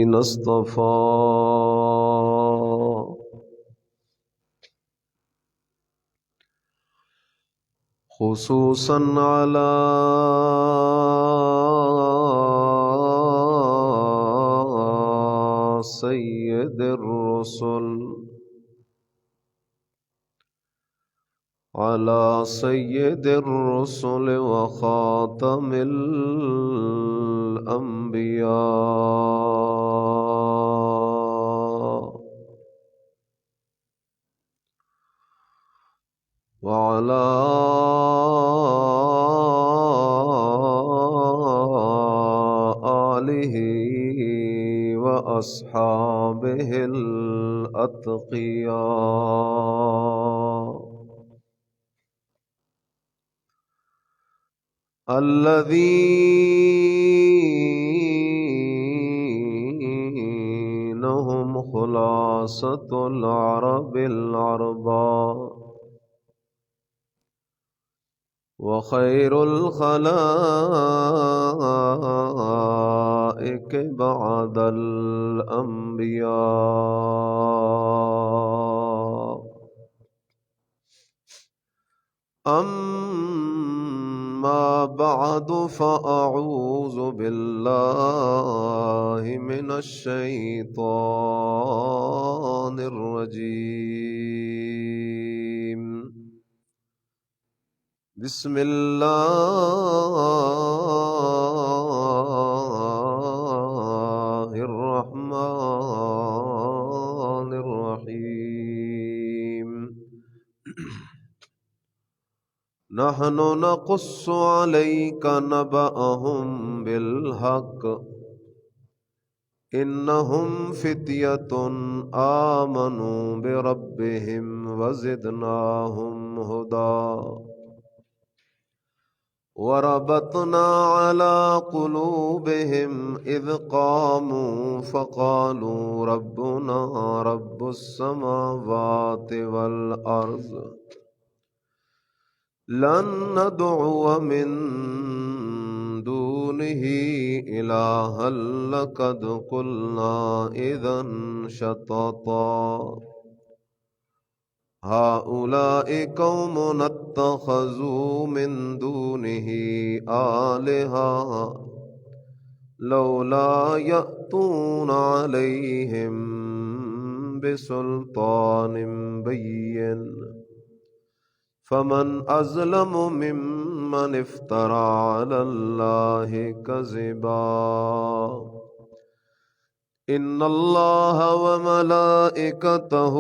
الذين اصطفى خصوصا على سيد الرسل وخاتم الأنبياء وعلى آله وأصحابه الأتقياء الذين هم خلاصة العرب العرباء وخير الخلائق بعد الأنبياء. أما بعد فأعوذ بالله من الشيطان الرجيم. بسم الله الرحمن الرحيم. نحن نقص عليك نبأهم بالحق إنهم فتية آمنوا بربهم وزدناهم هدى وربطنا على قلوبهم إذ قاموا فقالوا ربنا رب السماوات والأرض لن ندعو من دونه إلها لقد قلنا إذا شططا هؤلاء قوم اتخذوا من دونه آلهة لولا يأتون عليهم بسلطان بين فمن أظلم ممن افترى على الله كذبا. إن الله وملائكته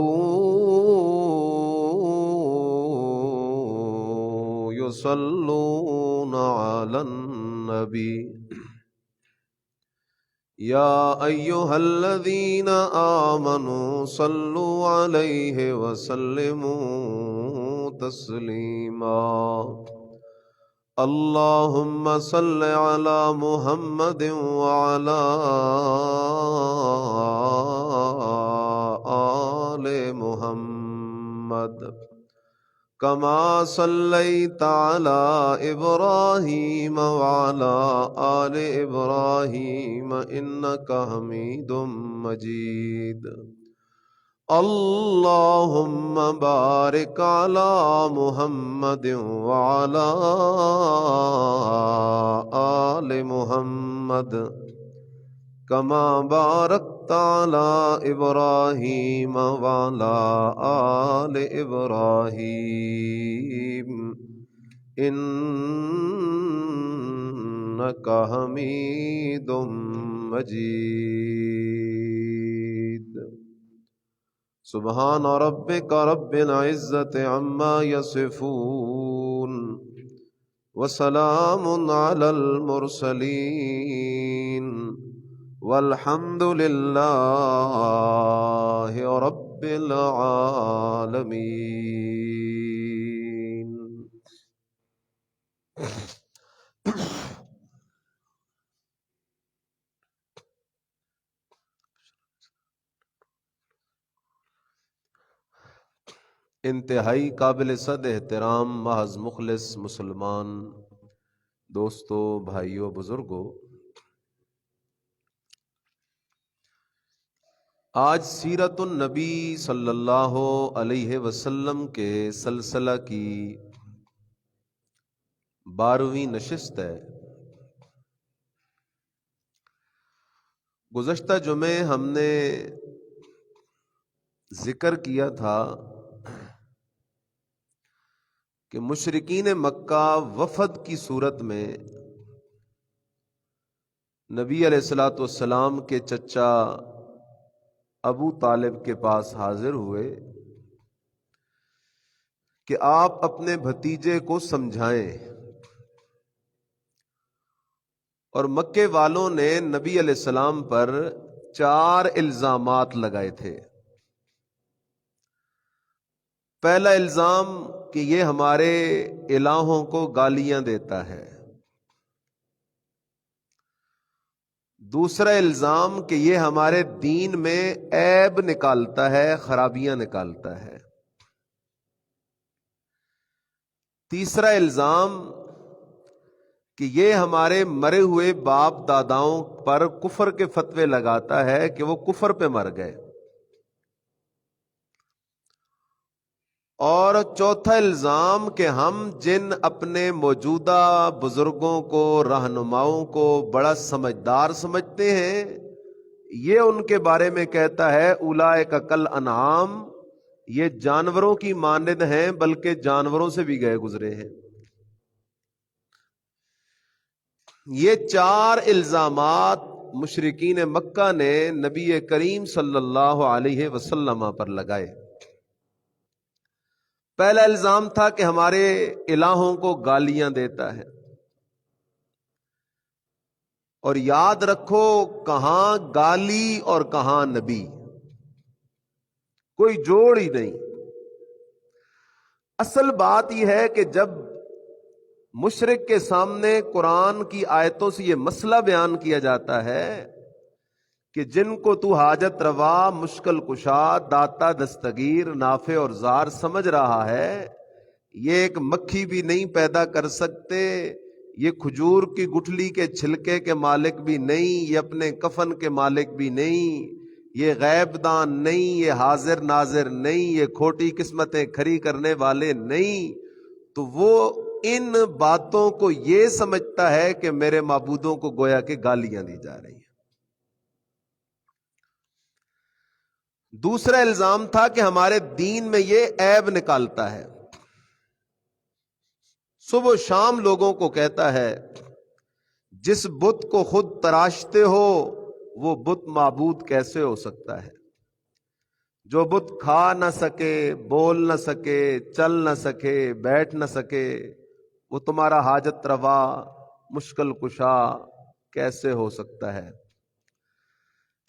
يصلون على النبي يا أيها الذين آمنوا صلوا عليه وسلموا تسليما. اللهم صل على محمد وعلى آل محمد كما صليت على إبراهيم وعلى آل إبراهيم إنك حميد مجيد. اللهم بارك على محمد وعلى آل محمد كما باركت على إبراهيم وعلى آل إبراهيم إنك حميد مجيد. سبحان ربك رب العزة عما يصفون وسلام على المرسلين والحمد لله رب العالمين. انتہائی قابل صد احترام محض مخلص مسلمان دوستو، بھائیو، بزرگو، آج سیرت النبی صلی اللہ علیہ وسلم کے سلسلہ کی 12ویں نشست ہے۔ گزشتہ جمعے ہم نے ذکر کیا تھا کہ مشرکین مکہ وفد کی صورت میں نبی علیہ الصلوۃ والسلام کے چچا ابو طالب کے پاس حاضر ہوئے کہ آپ اپنے بھتیجے کو سمجھائیں، اور مکے والوں نے نبی علیہ السلام پر 4 الزامات لگائے تھے۔ پہلا الزام کہ یہ ہمارے الہوں کو گالیاں دیتا ہے۔ دوسرا الزام کہ یہ ہمارے دین میں عیب نکالتا ہے، خرابیاں نکالتا ہے۔ تیسرا الزام کہ یہ ہمارے مرے ہوئے باپ داداؤں پر کفر کے فتوے لگاتا ہے کہ وہ کفر پہ مر گئے۔ اور چوتھا الزام کہ ہم جن اپنے موجودہ بزرگوں کو، رہنماؤں کو بڑا سمجھدار سمجھتے ہیں، یہ ان کے بارے میں کہتا ہے اولئک کالانعام، یہ جانوروں کی مانند ہیں، بلکہ جانوروں سے بھی گئے گزرے ہیں۔ یہ 4 الزامات مشرکین مکہ نے نبی کریم صلی اللہ علیہ وسلم پر لگائے۔ پہلا الزام تھا کہ ہمارے الہوں کو گالیاں دیتا ہے، اور یاد رکھو کہاں گالی اور کہاں نبی، کوئی جوڑ ہی نہیں۔ اصل بات یہ ہے کہ جب مشرک کے سامنے قرآن کی آیتوں سے یہ مسئلہ بیان کیا جاتا ہے کہ جن کو تو حاجت روا، مشکل کشا، داتا دستگیر، نافع اور زار سمجھ رہا ہے، یہ ایک مکھی بھی نہیں پیدا کر سکتے، یہ کھجور کی گٹھلی کے چھلکے کے مالک بھی نہیں، یہ اپنے کفن کے مالک بھی نہیں، یہ غیب دان نہیں، یہ حاضر ناظر نہیں، یہ کھوٹی قسمتیں کھری کرنے والے نہیں، تو وہ ان باتوں کو یہ سمجھتا ہے کہ میرے معبودوں کو گویا کہ گالیاں دی جا رہی ہیں۔ دوسرا الزام تھا کہ ہمارے دین میں یہ عیب نکالتا ہے۔ صبح و شام لوگوں کو کہتا ہے جس بت کو خود تراشتے ہو وہ بت معبود کیسے ہو سکتا ہے؟ جو بت کھا نہ سکے، بول نہ سکے، چل نہ سکے، بیٹھ نہ سکے، وہ تمہارا حاجت روا، مشکل کشا کیسے ہو سکتا ہے؟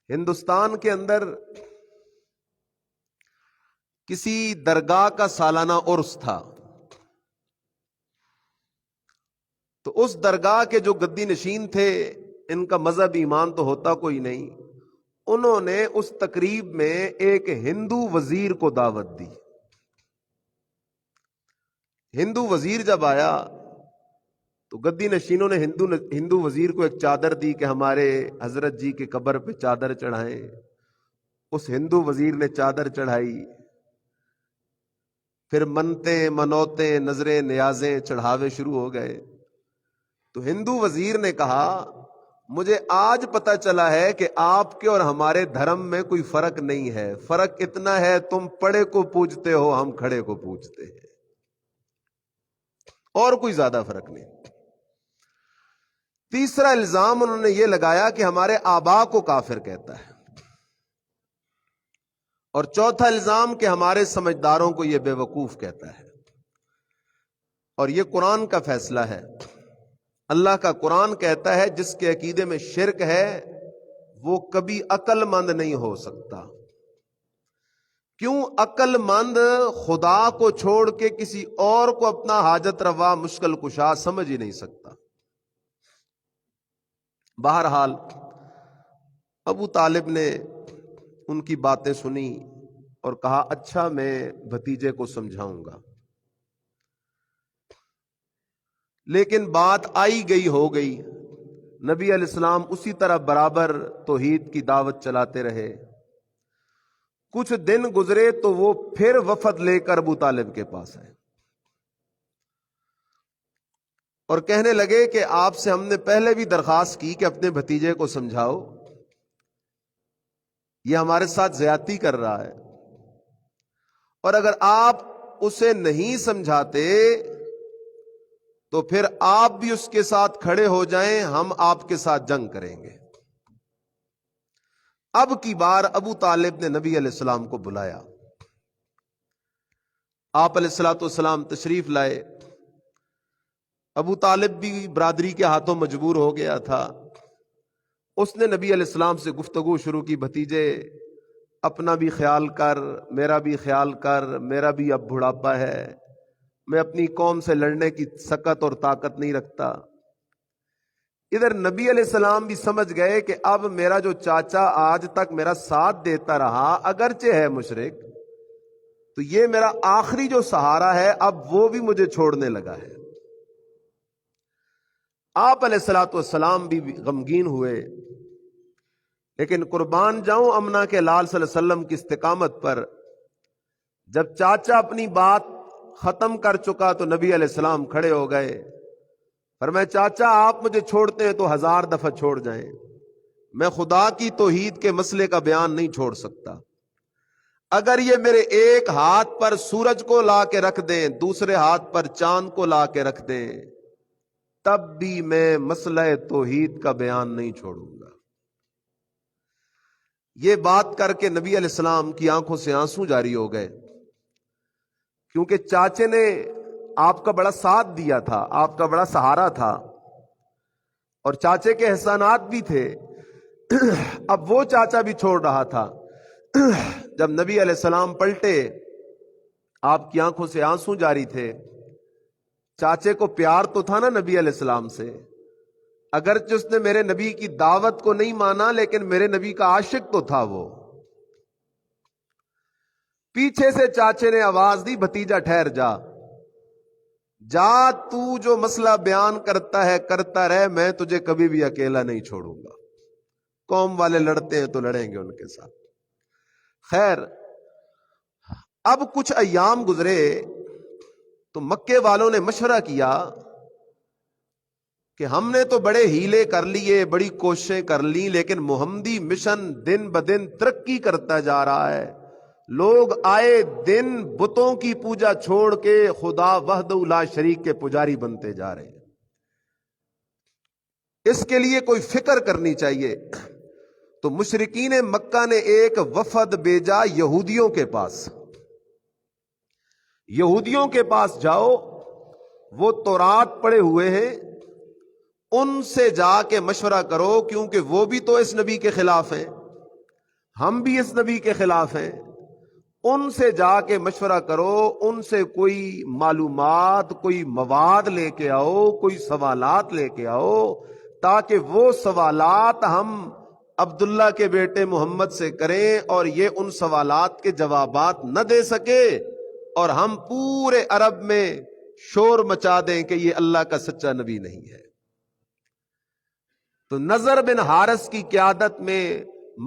ہندوستان کے اندر کسی درگاہ کا سالانہ عرس تھا، تو اس درگاہ کے جو گدی نشین تھے، ان کا مذہب ایمان تو ہوتا کوئی نہیں، انہوں نے اس تقریب میں ایک ہندو وزیر کو دعوت دی۔ ہندو وزیر جب آیا تو گدی نشینوں نے ہندو وزیر کو ایک چادر دی کہ ہمارے حضرت جی کے قبر پہ چادر چڑھائیں۔ اس ہندو وزیر نے چادر چڑھائی، پھر منتیں، منوتیں، نظریں، نیازیں، چڑھاوے شروع ہو گئے۔ تو ہندو وزیر نے کہا مجھے آج پتہ چلا ہے کہ آپ کے اور ہمارے دھرم میں کوئی فرق نہیں ہے، فرق اتنا ہے تم پڑے کو پوجتے ہو، ہم کھڑے کو پوجتے ہیں، اور کوئی زیادہ فرق نہیں۔ تیسرا الزام انہوں نے یہ لگایا کہ ہمارے آبا کو کافر کہتا ہے، اور چوتھا الزام کہ ہمارے سمجھداروں کو یہ بے وقوف کہتا ہے۔ اور یہ قرآن کا فیصلہ ہے، اللہ کا قرآن کہتا ہے جس کے عقیدے میں شرک ہے وہ کبھی عقل مند نہیں ہو سکتا۔ کیوں؟ عقل مند خدا کو چھوڑ کے کسی اور کو اپنا حاجت روا، مشکل کشا سمجھ ہی نہیں سکتا۔ بہرحال ابو طالب نے ان کی باتیں سنی اور کہا اچھا میں بھتیجے کو سمجھاؤں گا، لیکن بات آئی گئی ہو گئی۔ نبی علیہ السلام اسی طرح برابر توحید کی دعوت چلاتے رہے، کچھ دن گزرے تو وہ پھر وفد لے کر ابو طالب کے پاس آئے اور کہنے لگے کہ آپ سے ہم نے پہلے بھی درخواست کی کہ اپنے بھتیجے کو سمجھاؤ، یہ ہمارے ساتھ زیادتی کر رہا ہے، اور اگر آپ اسے نہیں سمجھاتے تو پھر آپ بھی اس کے ساتھ کھڑے ہو جائیں، ہم آپ کے ساتھ جنگ کریں گے۔ اب کی بار ابو طالب نے نبی علیہ السلام کو بلایا، آپ علیہ الصلوۃ والسلام تشریف لائے۔ ابو طالب بھی برادری کے ہاتھوں مجبور ہو گیا تھا، اس نے نبی علیہ السلام سے گفتگو شروع کی، بھتیجے اپنا بھی خیال کر، میرا بھی خیال کر، میرا بھی اب بڑھاپا ہے، میں اپنی قوم سے لڑنے کی سکت اور طاقت نہیں رکھتا۔ ادھر نبی علیہ السلام بھی سمجھ گئے کہ اب میرا جو چاچا آج تک میرا ساتھ دیتا رہا، اگرچہ ہے مشرک، تو یہ میرا آخری جو سہارا ہے، اب وہ بھی مجھے چھوڑنے لگا ہے۔ آپ علیہ الصلوۃ والسلام بھی غمگین ہوئے، لیکن قربان جاؤں امنا کے لال صلی اللہ علیہ وسلم کی استقامت پر، جب چاچا اپنی بات ختم کر چکا تو نبی علیہ السلام کھڑے ہو گئے، فرمایا چاچا آپ مجھے چھوڑتے ہیں تو 1000 دفعہ چھوڑ جائیں، میں خدا کی توحید کے مسئلے کا بیان نہیں چھوڑ سکتا۔ اگر یہ میرے ایک ہاتھ پر سورج کو لا کے رکھ دیں، دوسرے ہاتھ پر چاند کو لا کے رکھ دیں، تب بھی میں مسئلہ توحید کا بیان نہیں چھوڑوں گا۔ یہ بات کر کے نبی علیہ السلام کی آنکھوں سے آنسو جاری ہو گئے، کیونکہ چاچے نے آپ کا بڑا ساتھ دیا تھا، آپ کا بڑا سہارا تھا، اور چاچے کے احسانات بھی تھے۔ اب وہ چاچا بھی چھوڑ رہا تھا۔ جب نبی علیہ السلام پلٹے، آپ کی آنکھوں سے آنسو جاری تھے۔ چاچے کو پیار تو تھا نا نبی علیہ السلام سے، اگرچہ اس نے میرے نبی کی دعوت کو نہیں مانا، لیکن میرے نبی کا عاشق تو تھا وہ۔ پیچھے سے چاچے نے آواز دی، بھتیجا ٹھہر جا، جا تو جو مسئلہ بیان کرتا ہے کرتا رہ، میں تجھے کبھی بھی اکیلا نہیں چھوڑوں گا۔ قوم والے لڑتے ہیں تو لڑیں گے ان کے ساتھ۔ خیر، اب کچھ ایام گزرے تو مکے والوں نے مشورہ کیا کہ ہم نے تو بڑے ہیلے کر لیے، بڑی کوششیں کر لی، لیکن محمدی مشن دن بدن ترقی کرتا جا رہا ہے، لوگ آئے دن بتوں کی پوجا چھوڑ کے خدا وحدہ لا شریک کے پجاری بنتے جا رہے ہیں، اس کے لیے کوئی فکر کرنی چاہیے۔ تو مشرکین مکہ نے ایک وفد بھیجا یہودیوں کے پاس، یہودیوں کے پاس جاؤ، وہ تورات پڑھے ہوئے ہیں، ان سے جا کے مشورہ کرو، کیونکہ وہ بھی تو اس نبی کے خلاف ہیں، ہم بھی اس نبی کے خلاف ہیں، ان سے جا کے مشورہ کرو، ان سے کوئی معلومات، کوئی مواد لے کے آؤ، کوئی سوالات لے کے آؤ، تاکہ وہ سوالات ہم عبداللہ کے بیٹے محمد سے کریں اور یہ ان سوالات کے جوابات نہ دے سکے، اور ہم پورے عرب میں شور مچا دیں کہ یہ اللہ کا سچا نبی نہیں ہے۔ تو نضر بن حارث کی قیادت میں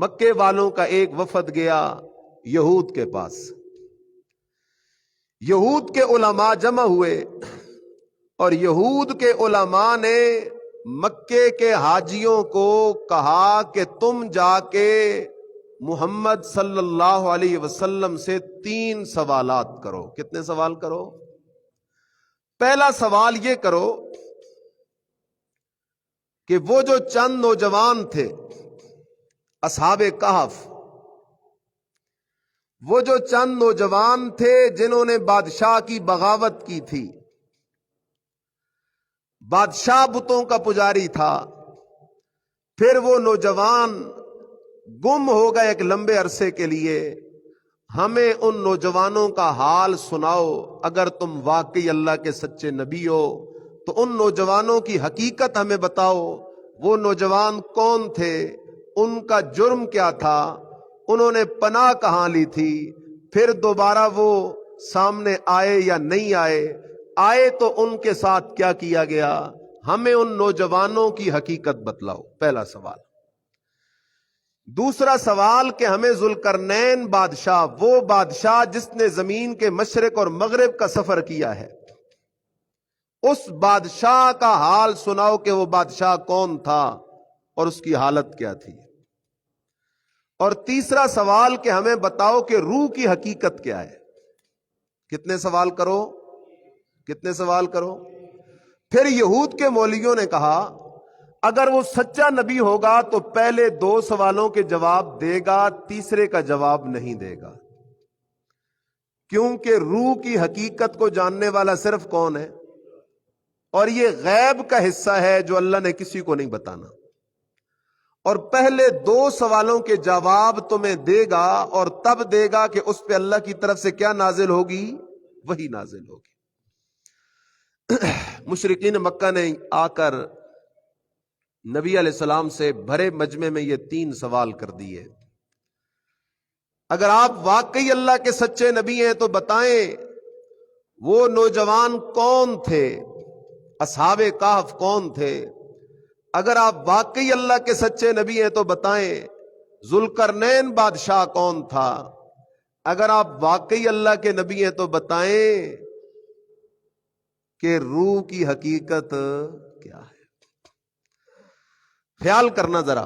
مکے والوں کا ایک وفد گیا یہود کے پاس۔ یہود کے علماء جمع ہوئے، اور یہود کے علماء نے مکے کے حاجیوں کو کہا کہ تم جا کے محمد صلی اللہ علیہ وسلم سے 3 سوالات کرو۔ کتنے سوال کرو؟ پہلا سوال یہ کرو کہ وہ جو چند نوجوان تھے اصحاب کہف، وہ جو چند نوجوان تھے جنہوں نے بادشاہ کی بغاوت کی تھی، بادشاہ بتوں کا پجاری تھا، پھر وہ نوجوان گم ہو گئے ایک لمبے عرصے کے لیے، ہمیں ان نوجوانوں کا حال سناؤ، اگر تم واقعی اللہ کے سچے نبی ہو تو ان نوجوانوں کی حقیقت ہمیں بتاؤ، وہ نوجوان کون تھے، ان کا جرم کیا تھا، انہوں نے پناہ کہاں لی تھی، پھر دوبارہ وہ سامنے آئے یا نہیں آئے، آئے تو ان کے ساتھ کیا کیا گیا، ہمیں ان نوجوانوں کی حقیقت بتلاؤ۔ پہلا سوال۔ دوسرا سوال کہ ہمیں ذوالقرنین بادشاہ، وہ بادشاہ جس نے زمین کے مشرق اور مغرب کا سفر کیا ہے، اس بادشاہ کا حال سناؤ کہ وہ بادشاہ کون تھا اور اس کی حالت کیا تھی۔ اور تیسرا سوال کہ ہمیں بتاؤ کہ روح کی حقیقت کیا ہے۔ کتنے سوال کرو؟ کتنے سوال کرو؟ پھر یہود کے مولویوں نے کہا اگر وہ سچا نبی ہوگا تو پہلے 2 سوالوں کے جواب دے گا، تیسرے کا جواب نہیں دے گا، کیونکہ روح کی حقیقت کو جاننے والا صرف کون ہے؟ اور یہ غیب کا حصہ ہے جو اللہ نے کسی کو نہیں بتانا۔ اور پہلے 2 سوالوں کے جواب تمہیں دے گا، اور تب دے گا کہ اس پہ اللہ کی طرف سے کیا نازل ہوگی؟ وہی نازل ہوگی۔ مشرکین مکہ نے آ کر نبی علیہ السلام سے بھرے مجمع میں یہ 3 سوال کر دیے۔ اگر آپ واقعی اللہ کے سچے نبی ہیں تو بتائیں وہ نوجوان کون تھے، اصحاب کہف کون تھے؟ اگر آپ واقعی اللہ کے سچے نبی ہیں تو بتائیں ذوالقرنین بادشاہ کون تھا؟ اگر آپ واقعی اللہ کے نبی ہیں تو بتائیں کہ روح کی حقیقت کیا ہے۔ خیال کرنا ذرا،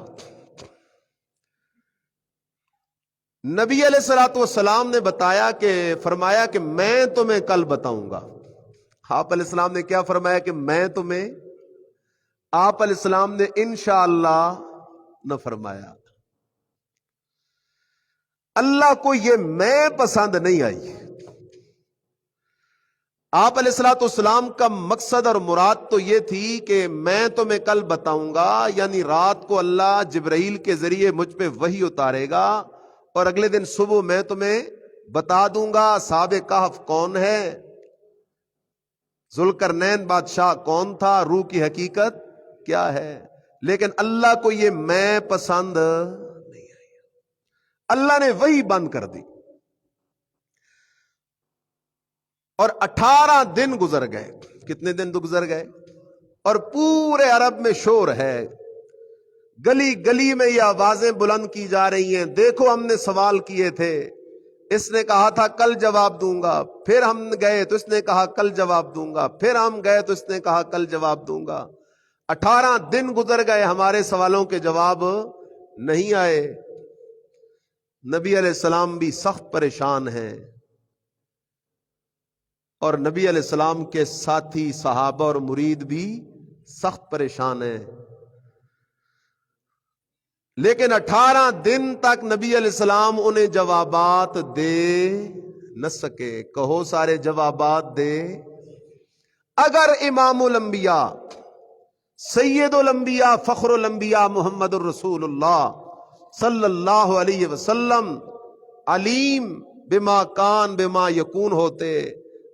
نبی علیہ الصلوۃ والسلام نے بتایا کہ فرمایا کہ میں تمہیں کل بتاؤں گا۔ آپ علیہ السلام نے کیا فرمایا کہ میں تمہیں، آپ علیہ السلام نے انشاءاللہ نہ فرمایا۔ اللہ کو یہ میں پسند نہیں آئی۔ آپ علیہ الصلوۃ والسلام کا مقصد اور مراد تو یہ تھی کہ میں تمہیں کل بتاؤں گا، یعنی رات کو اللہ جبرائیل کے ذریعے مجھ پہ وحی اتارے گا اور اگلے دن صبح میں تمہیں بتا دوں گا اصحاب کہف کون ہے، ذوالقرنین بادشاہ کون تھا، روح کی حقیقت کیا ہے۔ لیکن اللہ کو یہ میں پسند نہیں آئی، اللہ نے وہی بند کر دی۔ اور 18 دن گزر گئے۔ کتنے دن گزر گئے؟ اور پورے عرب میں شور ہے، گلی گلی میں یہ آوازیں بلند کی جا رہی ہیں، دیکھو ہم نے سوال کیے تھے، اس نے کہا تھا کل جواب دوں گا، پھر ہم گئے تو اس نے کہا کل جواب دوں گا، پھر ہم گئے تو اس نے کہا کل جواب دوں گا۔ 18 دن گزر گئے، ہمارے سوالوں کے جواب نہیں آئے۔ نبی علیہ السلام بھی سخت پریشان ہیں، اور نبی علیہ السلام کے ساتھی صحابہ اور مرید بھی سخت پریشان ہیں۔ لیکن 18 دن تک نبی علیہ السلام انہیں جوابات دے نہ سکے۔ کہو سارے جوابات دے۔ اگر امام الانبیاء، سید الانبیاء، فخر الانبیاء محمد الرسول اللہ صلی اللہ علیہ وسلم علیم بما کان بما یکون ہوتے،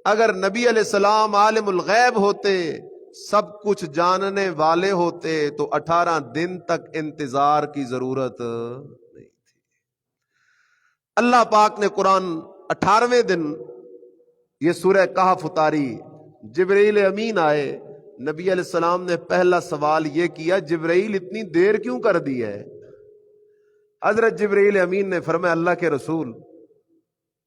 اگر نبی علیہ السلام عالم الغیب ہوتے، سب کچھ جاننے والے ہوتے، تو 18 دن تک انتظار کی ضرورت نہیں تھی۔ اللہ پاک نے قرآن 18ویں دن یہ سورہ کہف اتاری، جبرائیل امین آئے، نبی علیہ السلام نے پہلا سوال یہ کیا جبرائیل اتنی دیر کیوں کر دی ہے؟ حضرت جبرائیل امین نے فرمایا اللہ کے رسول،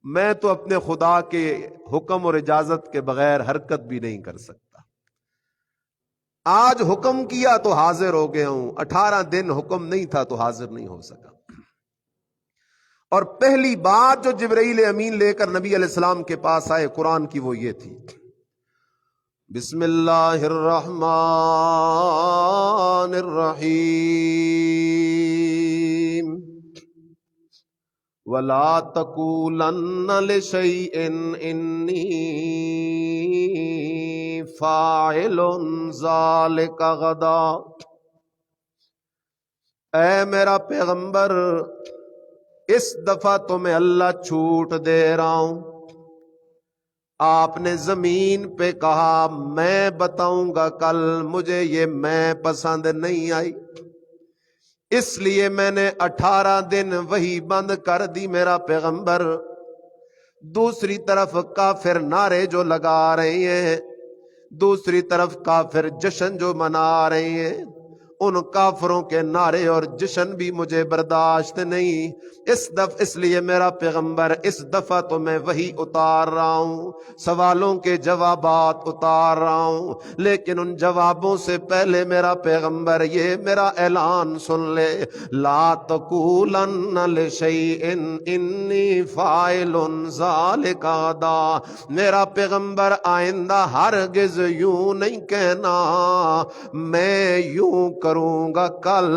میں تو اپنے خدا کے حکم اور اجازت کے بغیر حرکت بھی نہیں کر سکتا، آج حکم کیا تو حاضر ہو گیا ہوں، 18 دن حکم نہیں تھا تو حاضر نہیں ہو سکا۔ اور پہلی بات جو جبرائیل امین لے کر نبی علیہ السلام کے پاس آئے قرآن کی وہ یہ تھی، بسم اللہ الرحمن الرحیم وَلَا تَقُولَنَّ لِشَيْءٍ إِنِّي فَاعِلٌ ذَلِكَ غَدًا۔ اے میرا پیغمبر، اس دفعہ تمہیں اللہ چھوٹ دے رہا ہوں۔ آپ نے زمین پہ کہا میں بتاؤں گا کل، مجھے یہ میں پسند نہیں آئی، اس لیے میں نے 18 دن وہی بند کر دی میرا پیغمبر۔ دوسری طرف کافر نعرے جو لگا رہے ہیں، دوسری طرف کافر جشن جو منا رہے ہیں، ان کافروں کے نعرے اور جشن بھی مجھے برداشت نہیں. اس لیے میرا پیغمبر اس دفعہ تو میں وہی اتار رہا ہوں, سوالوں کے جوابات اتار رہا ہوں, لیکن ان جوابوں سے پہلے میرا پیغمبر یہ میرا اعلان سن لے. لا تقولن لشیء انی فاعل ذلک غدا. میرا پیغمبر آئندہ ہرگز یوں نہیں کہنا میں یوں کروں گا کل.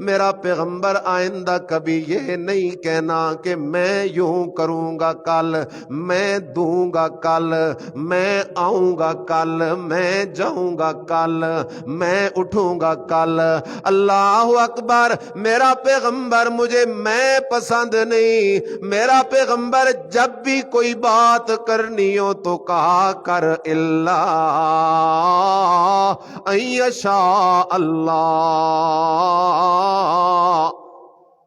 میرا پیغمبر آئندہ کبھی یہ نہیں کہنا کہ میں یوں کروں گا کل, میں دوں گا کل, میں آؤں گا کل, میں جاؤں گا کل, میں اٹھوں گا کل. اللہ اکبر. میرا پیغمبر مجھے میں پسند نہیں. میرا پیغمبر جب بھی کوئی بات کرنی ہو تو کہا کر الا ان یشاء اللہ,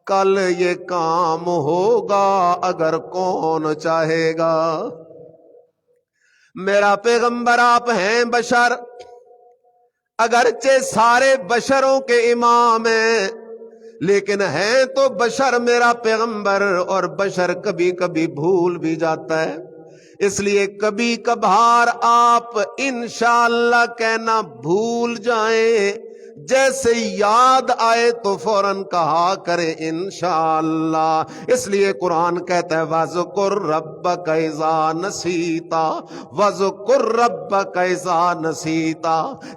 کل یہ کام ہوگا اگر کون چاہے گا. میرا پیغمبر آپ ہیں بشر, اگرچہ سارے بشروں کے امام ہیں, لیکن ہیں تو بشر میرا پیغمبر, اور بشر کبھی کبھی بھول بھی جاتا ہے. اس لیے کبھی کبھار آپ انشاءاللہ کہنا بھول جائیں, جیسے یاد آئے تو فوراً کہا کرے انشاءاللہ. اس لیے قرآن کہتا ہے وَذْكُرْ رَبَّكَ إِذَا نَسِيتَ, وَذْكُرْ رَبَّكَ إِذَا نَسِيتَ.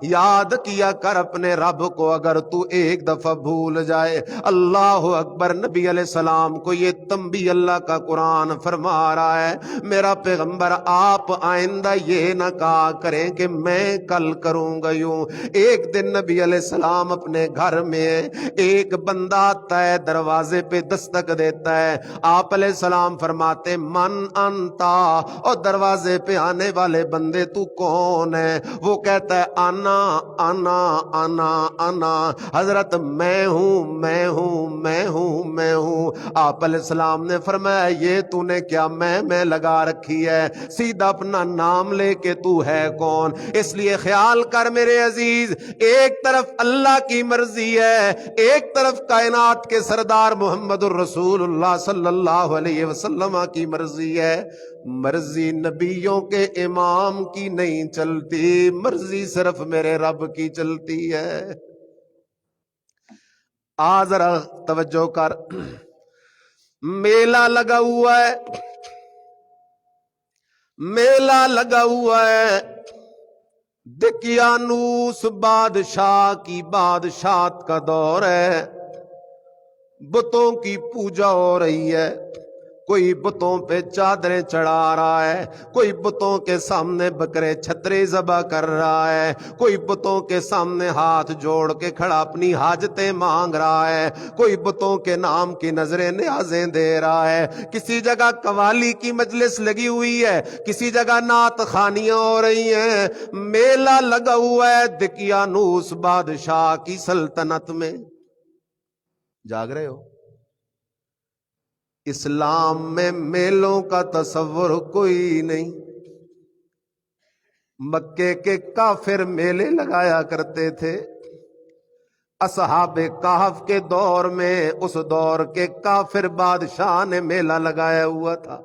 یاد کیا کر اپنے رب کو اگر تو ایک دفعہ بھول جائے. اللہ اکبر. نبی علیہ السلام کو یہ تنبیہ اللہ کا قرآن فرما رہا ہے. میرا پیغمبر آپ آئندہ یہ نہ کہا کریں کہ میں کل کروں گا یوں. ایک دن نبی علیہ السلام اپنے گھر میں, ایک بندہ آتا ہے, دروازے پہ دستک دیتا ہے. آپ علیہ السلام فرماتے من انتا, اور دروازے پہ آنے والے بندے تو کون ہے؟ وہ کہتا ہے انا انا انا انا. حضرت میں ہوں میں ہوں میں ہوں میں ہوں. آپ علیہ السلام نے فرمایا یہ تو نے کیا میں لگا رکھی ہے, سیدھا اپنا نام لے کے تو ہے کون. اس لیے خیال کر میرے عزیز, ایک طرف اللہ کی مرضی ہے, ایک طرف کائنات کے سردار محمد الرسول اللہ صلی اللہ علیہ وسلم کی مرضی ہے. مرضی نبیوں کے امام کی نہیں چلتی, مرضی صرف میرے رب کی چلتی ہے. ذرا توجہ کر. میلہ لگا ہوا ہے, میلہ لگا ہوا ہے. دقیانوس بادشاہ کی بادشاہت کا دور ہے. بتوں کی پوجا ہو رہی ہے. کوئی بتوں پہ چادریں چڑھا رہا ہے, کوئی بتوں کے سامنے بکرے چھترے ذبح کر رہا ہے, کوئی بتوں کے سامنے ہاتھ جوڑ کے کھڑا اپنی حاجتیں مانگ رہا ہے, کوئی بتوں کے نام کی نظریں نیازیں دے رہا ہے. کسی جگہ قوالی کی مجلس لگی ہوئی ہے, کسی جگہ نعت خوانیاں ہو رہی ہیں. میلہ لگا ہوا ہے دقیانوس بادشاہ کی سلطنت میں. جاگ رہے ہو؟ اسلام میں میلوں کا تصور کوئی نہیں. مکے کے کافر میلے لگایا کرتے تھے. اصحاب کہف کے دور میں اس دور کے کافر بادشاہ نے میلہ لگایا ہوا تھا.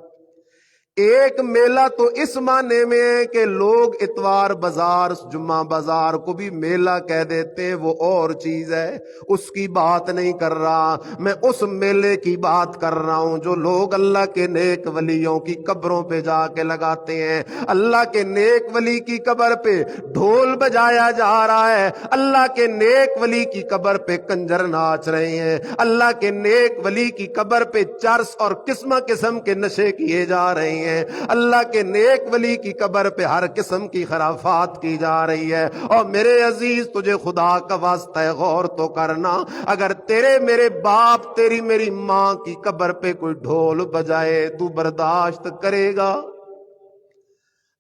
ایک میلہ تو اس معنی میں ہے کہ لوگ اتوار بازار جمعہ بازار کو بھی میلہ کہہ دیتے ہیں, وہ اور چیز ہے, اس کی بات نہیں کر رہا میں. اس میلے کی بات کر رہا ہوں جو لوگ اللہ کے نیک ولیوں کی قبروں پہ جا کے لگاتے ہیں. اللہ کے نیک ولی کی قبر پہ ڈھول بجایا جا رہا ہے, اللہ کے نیک ولی کی قبر پہ کنجر ناچ رہے ہیں, اللہ کے نیک ولی کی قبر پہ چرس اور قسم قسم کے نشے کیے جا رہے ہیں, اللہ کے نیک ولی کی قبر پہ ہر قسم کی خرافات کی جا رہی ہے. اور میرے عزیز تجھے خدا کا واسطہ ہے غور تو کرنا, اگر تیرے میرے باپ تیری میری ماں کی قبر پہ کوئی ڈھول بجائے تو برداشت کرے گا؟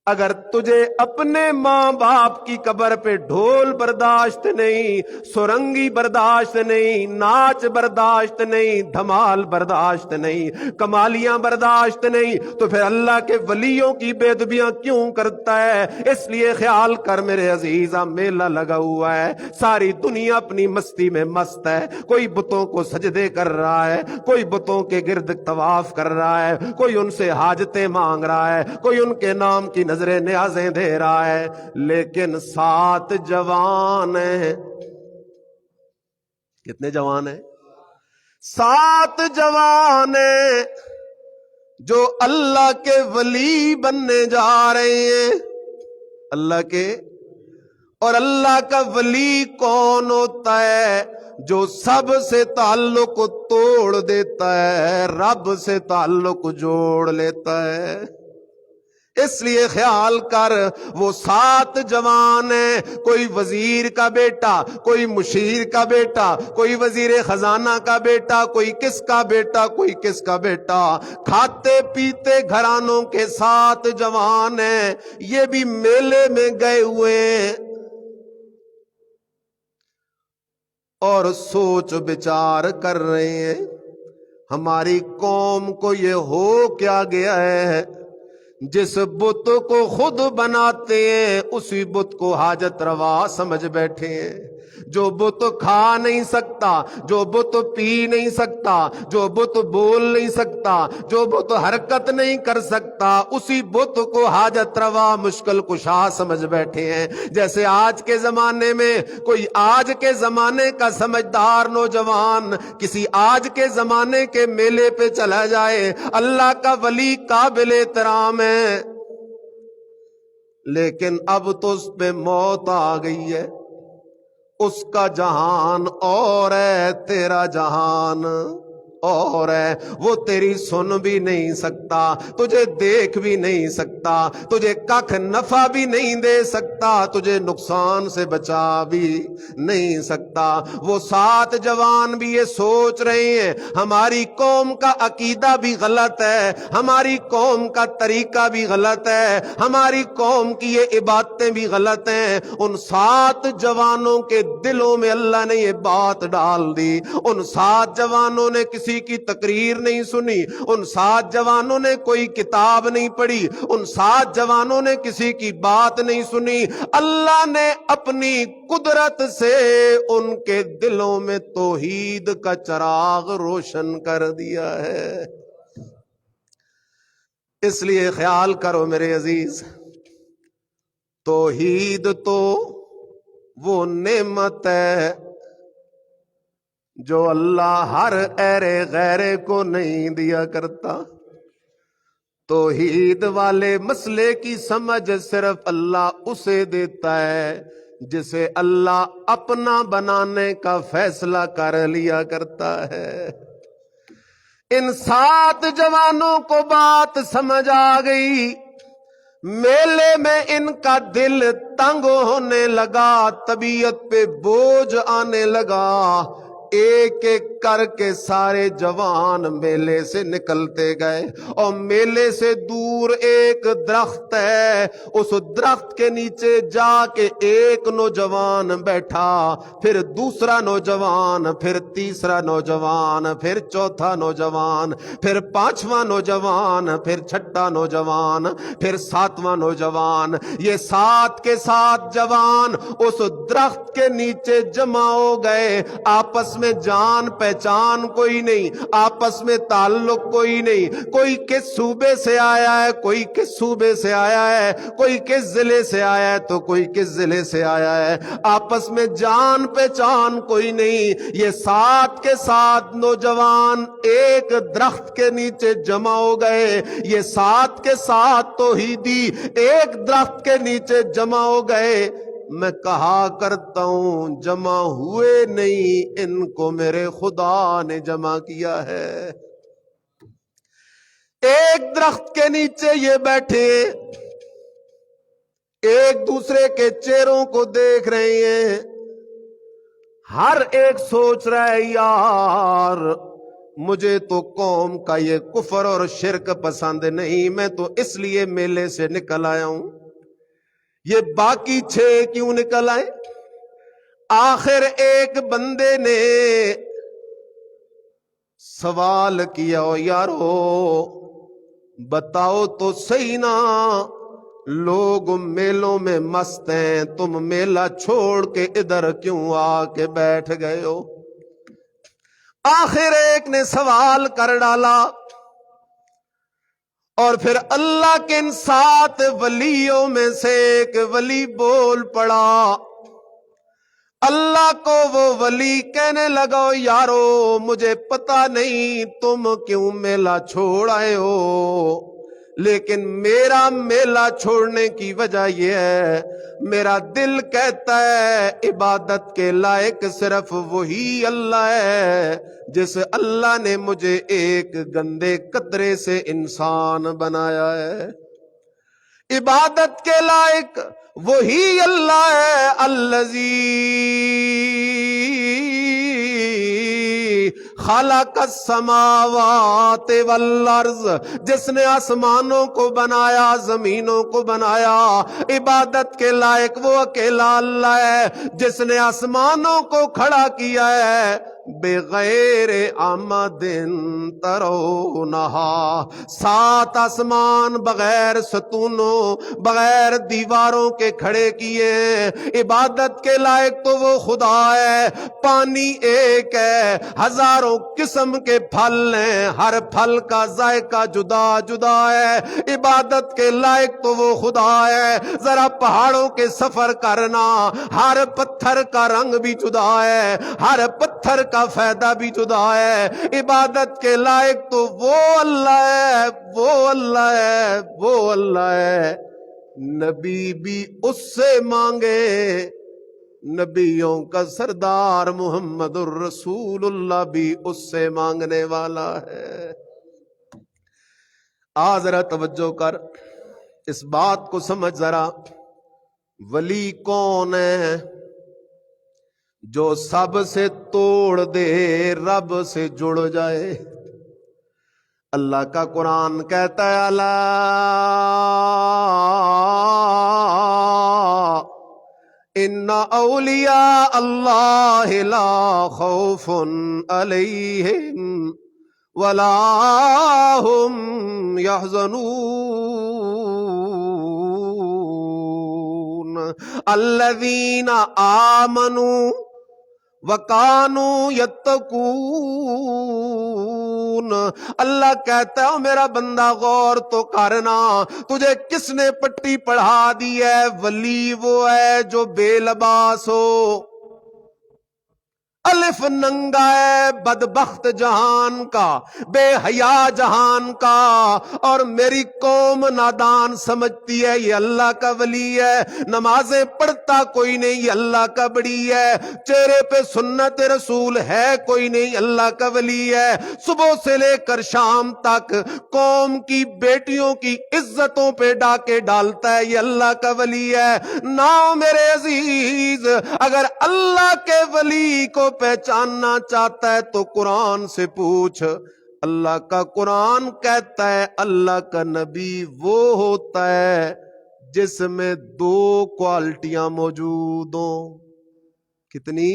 اگر تجھے اپنے ماں باپ کی قبر پہ ڈھول برداشت نہیں، سرنگی برداشت نہیں، ناچ برداشت نہیں، دھمال برداشت نہیں، کمالیاں برداشت نہیں، تو پھر اللہ کے ولیوں کی بے ادبیاں کیوں کرتا ہے؟ اس لیے خیال کر میرے عزیزاں، میلہ لگا ہوا ہے، ساری دنیا اپنی مستی میں مست ہے، کوئی بتوں کو سجدے کر رہا ہے، کوئی بتوں کے گرد طواف کر رہا ہے، کوئی ان سے حاجتیں مانگ رہا ہے، کوئی ان کے نام کی نظریں نیازیں دے رہا ہے، لیکن 7 جوان ہیں۔ کتنے جوان ہیں؟ 7 جوان ہیں جو اللہ کے ولی بننے جا رہے ہیں۔ اللہ کے، اور اللہ کا ولی کون ہوتا ہے؟ جو سب سے تعلق توڑ دیتا ہے، رب سے تعلق جوڑ لیتا ہے۔ اس لیے خیال کر، وہ 7 جوان ہیں، کوئی وزیر کا بیٹا، کوئی مشیر کا بیٹا، کوئی وزیر خزانہ کا بیٹا، کوئی کس کا بیٹا، کوئی کس کا بیٹا، کھاتے پیتے گھرانوں کے 7 جوان ہیں، یہ بھی میلے میں گئے ہوئے ہیں اور سوچ بچار کر رہے ہیں ہماری قوم کو یہ ہو کیا گیا ہے؟ جس بت کو خود بناتے ہیں اسی بت کو حاجت روا سمجھ بیٹھے ہیں۔ جو بت کھا نہیں سکتا، جو بت پی نہیں سکتا، جو بت بول نہیں سکتا، جو بت حرکت نہیں کر سکتا، اسی بت کو حاجت روا مشکل کشا سمجھ بیٹھے ہیں۔ جیسے آج کے زمانے میں کوئی آج کے زمانے کا سمجھدار نوجوان کسی آج کے زمانے کے میلے پہ چلا جائے، اللہ کا ولی قابل احترام ہے، لیکن اب تو اس پہ موت آ گئی ہے۔ اس کا جہان اور ہے، تیرا جہان اور ہے۔ وہ تیری سن بھی نہیں سکتا، تجھے دیکھ بھی نہیں سکتا، تجھے ککھ نفع بھی نہیں دے سکتا، تجھے نقصان سے بچا بھی نہیں سکتا۔ وہ 7 جوان بھی یہ سوچ رہے ہیں ہماری قوم کا عقیدہ بھی غلط ہے، ہماری قوم کا طریقہ بھی غلط ہے، ہماری قوم کی یہ عبادتیں بھی غلط ہیں۔ ان 7 جوانوں کے دلوں میں اللہ نے یہ بات ڈال دی۔ ان 7 جوانوں نے کسی کی تقریر نہیں سنی، ان 7 جوانوں نے کوئی کتاب نہیں پڑھی، ان 7 جوانوں نے کسی کی بات نہیں سنی، اللہ نے اپنی قدرت سے ان کے دلوں میں توحید کا چراغ روشن کر دیا ہے۔ اس لیے خیال کرو میرے عزیز، توحید تو وہ نعمت ہے جو اللہ ہر ایرے غیرے کو نہیں دیا کرتا۔ توحید والے مسئلے کی سمجھ صرف اللہ اسے دیتا ہے جسے اللہ اپنا بنانے کا فیصلہ کر لیا کرتا ہے۔ ان 7 جوانوں کو بات سمجھ آ گئی، میلے میں ان کا دل تنگ ہونے لگا، طبیعت پہ بوجھ آنے لگا، ایک ایک کر کے سارے جوان میلے سے نکلتے گئے، اور میلے سے دور ایک درخت ہے، اس درخت کے نیچے جا کے ایک نوجوان بیٹھا، پھر دوسرا نوجوان، پھر تیسرا نوجوان، پھر چوتھا نوجوان، پھر 5واں نوجوان، پھر 6واں نوجوان، پھر 7واں نوجوان۔ یہ 7 کے 7 جوان اس درخت کے نیچے جمع ہو گئے، آپس میں جان پہچان کوئی نہیں، آپس میں تعلق کوئی نہیں، کوئی کس صوبے سے آیا ہے، کوئی کس صوبے سے آیا ہے، کوئی کس ضلع سے آیا ہے تو کوئی کس ضلع سے آیا ہے، آپس میں جان پہچان کوئی نہیں۔ یہ 7 کے 7 نوجوان ایک درخت کے نیچے جمع ہو گئے، یہ 7 کے 7 توحیدی ایک درخت کے نیچے جمع ہو گئے۔ میں کہا کرتا ہوں جمع ہوئے نہیں، ان کو میرے خدا نے جمع کیا ہے۔ ایک درخت کے نیچے یہ بیٹھے، ایک دوسرے کے چہروں کو دیکھ رہے ہیں، ہر ایک سوچ رہا ہے یار مجھے تو قوم کا یہ کفر اور شرک پسند نہیں، میں تو اس لیے میلے سے نکل آیا ہوں۔ یہ باقی 6 کیوں نکل آئے؟ آخر ایک بندے نے سوال کیا، او یارو بتاؤ تو صحیح نا، لوگ میلوں میں مست ہیں، تم میلہ چھوڑ کے ادھر کیوں آ کے بیٹھ گئے ہو؟ آخر ایک نے سوال کر ڈالا، اور پھر اللہ کے ان 7 ولیوں میں سے ایک ولی بول پڑا۔ اللہ کو وہ ولی کہنے لگا، یارو مجھے پتا نہیں تم کیوں میلہ چھوڑ آئے ہو، لیکن میرا میلہ چھوڑنے کی وجہ یہ ہے، میرا دل کہتا ہے عبادت کے لائق صرف وہی اللہ ہے جس اللہ نے مجھے ایک گندے قطرے سے انسان بنایا ہے۔ عبادت کے لائق وہی اللہ ہے، الذی خلق السماوات والارض، جس نے آسمانوں کو بنایا، زمینوں کو بنایا۔ عبادت کے لائق وہ اکیلا اللہ ہے جس نے آسمانوں کو کھڑا کیا ہے بغیر عمد ترونہا، 7 آسمان بغیر ستونوں، بغیر دیواروں کے کھڑے کیے ہیں۔ عبادت کے لائق تو وہ خدا ہے، پانی ایک ہے، ہزاروں قسم کے پھل ہیں، ہر پھل کا ذائقہ جدا جدا ہے۔ عبادت کے لائق تو وہ خدا ہے، ذرا پہاڑوں کے سفر کرنا، ہر پتھر کا رنگ بھی جدا ہے، ہر پتھر کا فائدہ بھی جدا ہے۔ عبادت کے لائق تو وہ اللہ ہے، وہ اللہ ہے، وہ اللہ ہے۔ نبی بھی اس سے مانگے، نبیوں کا سردار محمد الرسول اللہ بھی اس سے مانگنے والا ہے۔ ذرا توجہ کر، اس بات کو سمجھ ذرا، ولی کون ہے؟ جو سب سے توڑ دے، رب سے جڑ جائے۔ اللہ کا قرآن کہتا ہے، الا ان اولیاء اللہ لا خوف علیہم ولا هم يحزنون الذین آمنوا وَكَانُوا يَتَّقُونَ۔ اللہ کہتا ہے میرا بندہ غور تو کرنا، تجھے کس نے پٹی پڑھا دی ہے؟ ولی وہ ہے جو بے لباس ہو، الف ننگا ہے، بدبخت جہان کا، بے حیا جہان کا، اور میری قوم نادان سمجھتی ہے یہ اللہ کا ولی ہے۔ نمازیں پڑھتا کوئی نہیں، یہ اللہ کا بڑی ہے۔ چہرے پہ سنت رسول ہے کوئی نہیں، اللہ کا ولی ہے۔ صبح سے لے کر شام تک قوم کی بیٹیوں کی عزتوں پہ ڈاکے ڈالتا ہے، یہ اللہ کا ولی ہے۔ ناؤ میرے عزیز، اگر اللہ کے ولی کو پہچاننا چاہتا ہے تو قرآن سے پوچھ۔ اللہ کا قرآن کہتا ہے اللہ کا نبی وہ ہوتا ہے جس میں 2 کوالٹیاں موجود ہوں۔ کتنی؟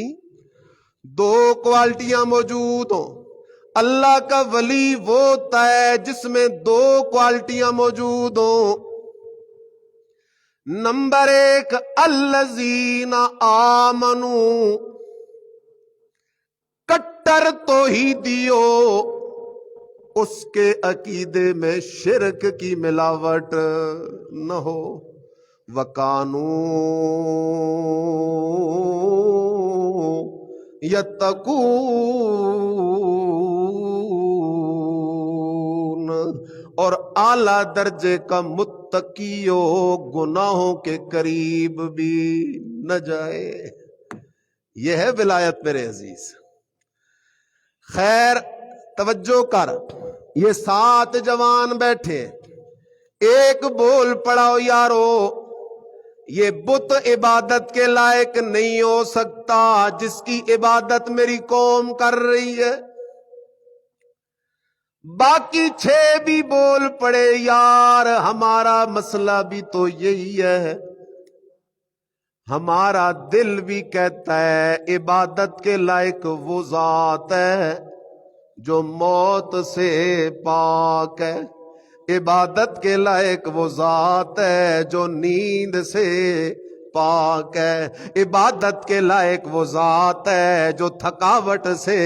2 کوالٹیاں موجود ہوں۔ اللہ کا ولی وہ ہوتا ہے جس میں 2 کوالٹیاں موجود ہوں۔ نمبر 1، الذین آمنوا، کٹر توحیدیو، اس کے عقیدے میں شرک کی ملاوٹ نہ ہو۔ وَكَانُوا يَتَّقُونَ، اور اعلیٰ درجے کا متقی ہو، گناہوں کے قریب بھی نہ جائے۔ یہ ہے ولایت میرے عزیز۔ خیر توجہ کر، یہ 7 جوان بیٹھے، ایک بول پڑا، یارو یہ بت عبادت کے لائق نہیں ہو سکتا جس کی عبادت میری قوم کر رہی ہے۔ باقی 6 بھی بول پڑے یار ہمارا مسئلہ بھی تو یہی ہے، ہمارا دل بھی کہتا ہے عبادت کے لائق وہ ذات ہے جو موت سے پاک ہے، عبادت کے لائق وہ ذات ہے جو نیند سے پاک ہے، عبادت کے لائق وہ ذات ہے جو تھکاوٹ سے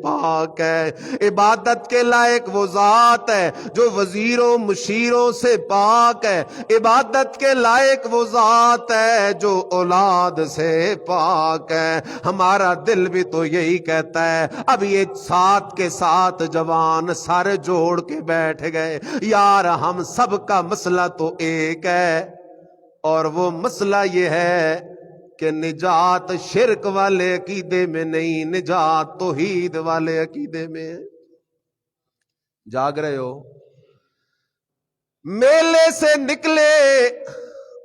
پاک ہے، عبادت کے لائق وہ ذات ہے جو وزیروں مشیروں سے پاک ہے، عبادت کے لائق وہ ذات ہے جو اولاد سے پاک ہے۔ ہمارا دل بھی تو یہی کہتا ہے۔ اب یہ 7 کے 7 جوان سر جوڑ کے بیٹھ گئے، یار ہم سب کا مسئلہ تو ایک ہے، اور وہ مسئلہ یہ ہے کہ نجات شرک والے عقیدے میں نہیں، نجات توحید والے عقیدے میں ہے۔ جاگ رہے ہو؟ میلے سے نکلے،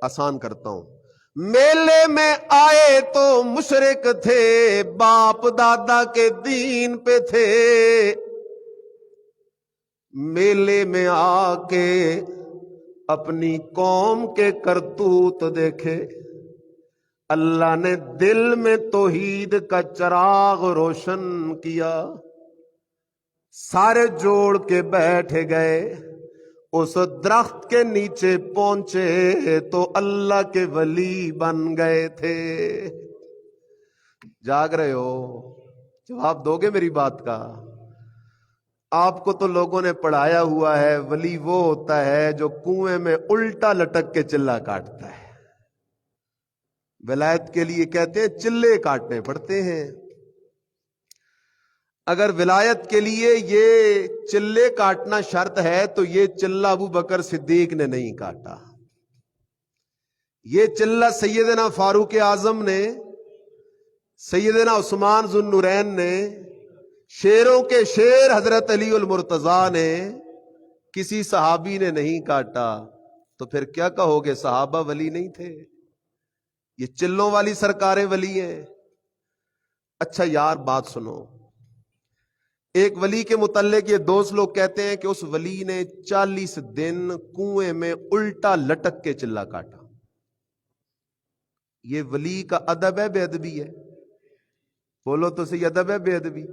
آسان کرتا ہوں، میلے میں آئے تو مشرک تھے، باپ دادا کے دین پہ تھے، میلے میں آ کے اپنی قوم کے کرتوت دیکھے، اللہ نے دل میں توحید کا چراغ روشن کیا، سارے جوڑ کے بیٹھ گئے، اس درخت کے نیچے پہنچے تو اللہ کے ولی بن گئے تھے۔ جاگ رہے ہو؟ جواب دو گے میری بات کا؟ آپ کو تو لوگوں نے پڑھایا ہوا ہے ولی وہ ہوتا ہے جو کنویں میں الٹا لٹک کے چلہ کاٹتا ہے۔ ولایت کے لیے کہتے ہیں چلے کاٹنے پڑتے ہیں۔ اگر ولایت کے لیے یہ چلے کاٹنا شرط ہے تو یہ چلہ ابو بکر صدیق نے نہیں کاٹا، یہ چلہ سیدنا فاروق اعظم نے، سیدنا عثمان ذو النورین نے، شیروں کے شیر حضرت علی المرتضیٰ نے، کسی صحابی نے نہیں کاٹا۔ تو پھر کیا کہو گے؟ صحابہ ولی نہیں تھے؟ یہ چلوں والی سرکاریں ولی ہیں؟ اچھا یار بات سنو، ایک ولی کے متعلق یہ دوست لوگ کہتے ہیں کہ اس ولی نے 40 دن کنویں میں الٹا لٹک کے چلہ کاٹا۔ یہ ولی کا ادب ہے بے ادبی ہے؟ بولو تو صحیح، ادب ہے بے ادبی؟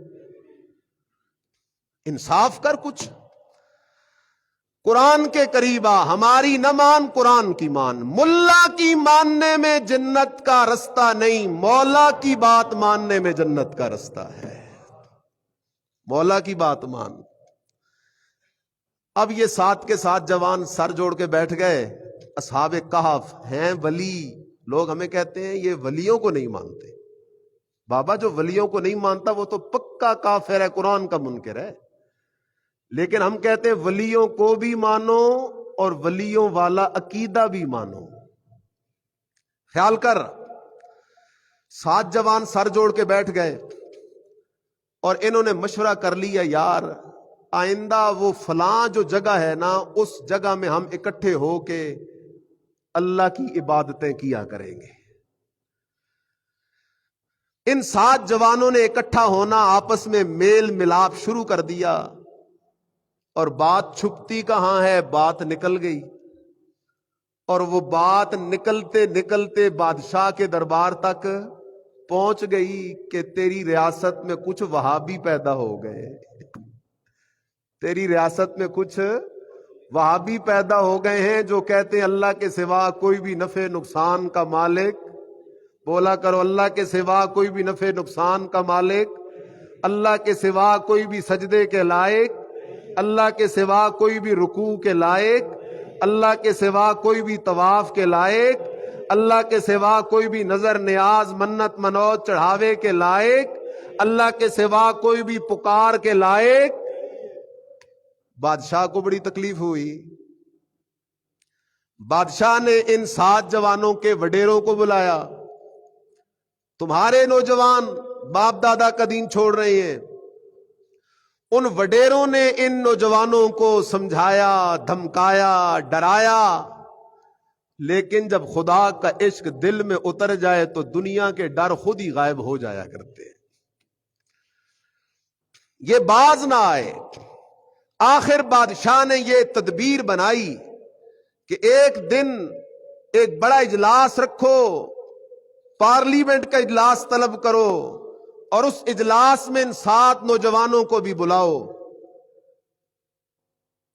انصاف کر کچھ، قرآن کے قریب آ، ہماری نہ مان قرآن کی مان۔ ملا کی ماننے میں جنت کا رستہ نہیں، مولا کی بات ماننے میں جنت کا رستہ ہے۔ مولا کی بات مان۔ اب یہ 7 کے 7 جوان سر جوڑ کے بیٹھ گئے، اصحاب کہف ہیں ولی، لوگ ہمیں کہتے ہیں یہ ولیوں کو نہیں مانتے۔ بابا جو ولیوں کو نہیں مانتا وہ تو پکا کافر ہے، قرآن کا منکر ہے۔ لیکن ہم کہتے ہیں ولیوں کو بھی مانو اور ولیوں والا عقیدہ بھی مانو۔ خیال کر، 7 جوان سر جوڑ کے بیٹھ گئے اور انہوں نے مشورہ کر لیا، یار آئندہ وہ فلاں جو جگہ ہے نا، اس جگہ میں ہم اکٹھے ہو کے اللہ کی عبادتیں کیا کریں گے۔ ان 7 جوانوں نے اکٹھا ہونا، آپس میں میل ملاپ شروع کر دیا، اور بات چھپتی کہاں ہے، بات نکل گئی، اور وہ بات نکلتے نکلتے بادشاہ کے دربار تک پہنچ گئی کہ تیری ریاست میں کچھ وہابی پیدا ہو گئے، تیری ریاست میں کچھ وہابی پیدا ہو گئے ہیں جو کہتے ہیں اللہ کے سوا کوئی بھی نفع نقصان کا مالک، بولا کرو اللہ کے سوا کوئی بھی نفع نقصان کا مالک، اللہ کے سوا کوئی بھی سجدے کے لائق، اللہ کے سوا کوئی بھی رکوع کے لائق، اللہ کے سوا کوئی بھی طواف کے لائق، اللہ کے سوا کوئی بھی نظر نیاز منت منوت چڑھاوے کے لائق، اللہ کے سوا کوئی بھی پکار کے لائق۔ بادشاہ کو بڑی تکلیف ہوئی، بادشاہ نے ان 7 جوانوں کے وڈیروں کو بلایا، تمہارے نوجوان باپ دادا کا دین چھوڑ رہے ہیں۔ ان وڈیروں نے ان نوجوانوں کو سمجھایا، دھمکایا، ڈرایا، لیکن جب خدا کا عشق دل میں اتر جائے تو دنیا کے ڈر خود ہی غائب ہو جایا کرتے ہیں۔ یہ باز نہ آئے، آخر بادشاہ نے یہ تدبیر بنائی کہ ایک دن ایک بڑا اجلاس رکھو، پارلیمنٹ کا اجلاس طلب کرو، اور اس اجلاس میں ان 7 نوجوانوں کو بھی بلاؤ۔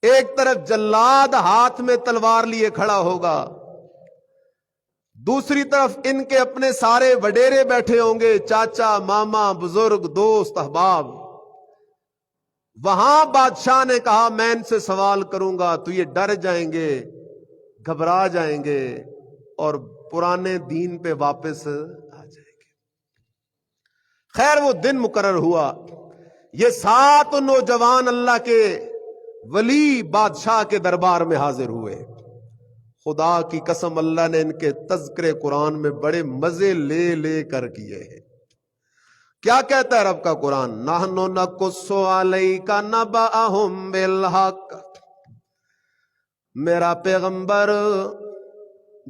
ایک طرف جلاد ہاتھ میں تلوار لیے کھڑا ہوگا، دوسری طرف ان کے اپنے سارے وڈیرے بیٹھے ہوں گے، چاچا، ماما، بزرگ، دوست، احباب۔ وہاں بادشاہ نے کہا میں ان سے سوال کروں گا تو یہ ڈر جائیں گے، گھبرا جائیں گے اور پرانے دین پہ واپس آ جائیں گے۔ خیر وہ دن مقرر ہوا، یہ 7 نوجوان اللہ کے ولی بادشاہ کے دربار میں حاضر ہوئے۔ خدا کی قسم اللہ نے ان کے تذکرے قرآن میں بڑے مزے لے لے کر کیے ہیں۔ کیا کہتا ہے رب کا قرآن؟ نحن نقص علیک نبأہم بالحق۔ میرا پیغمبر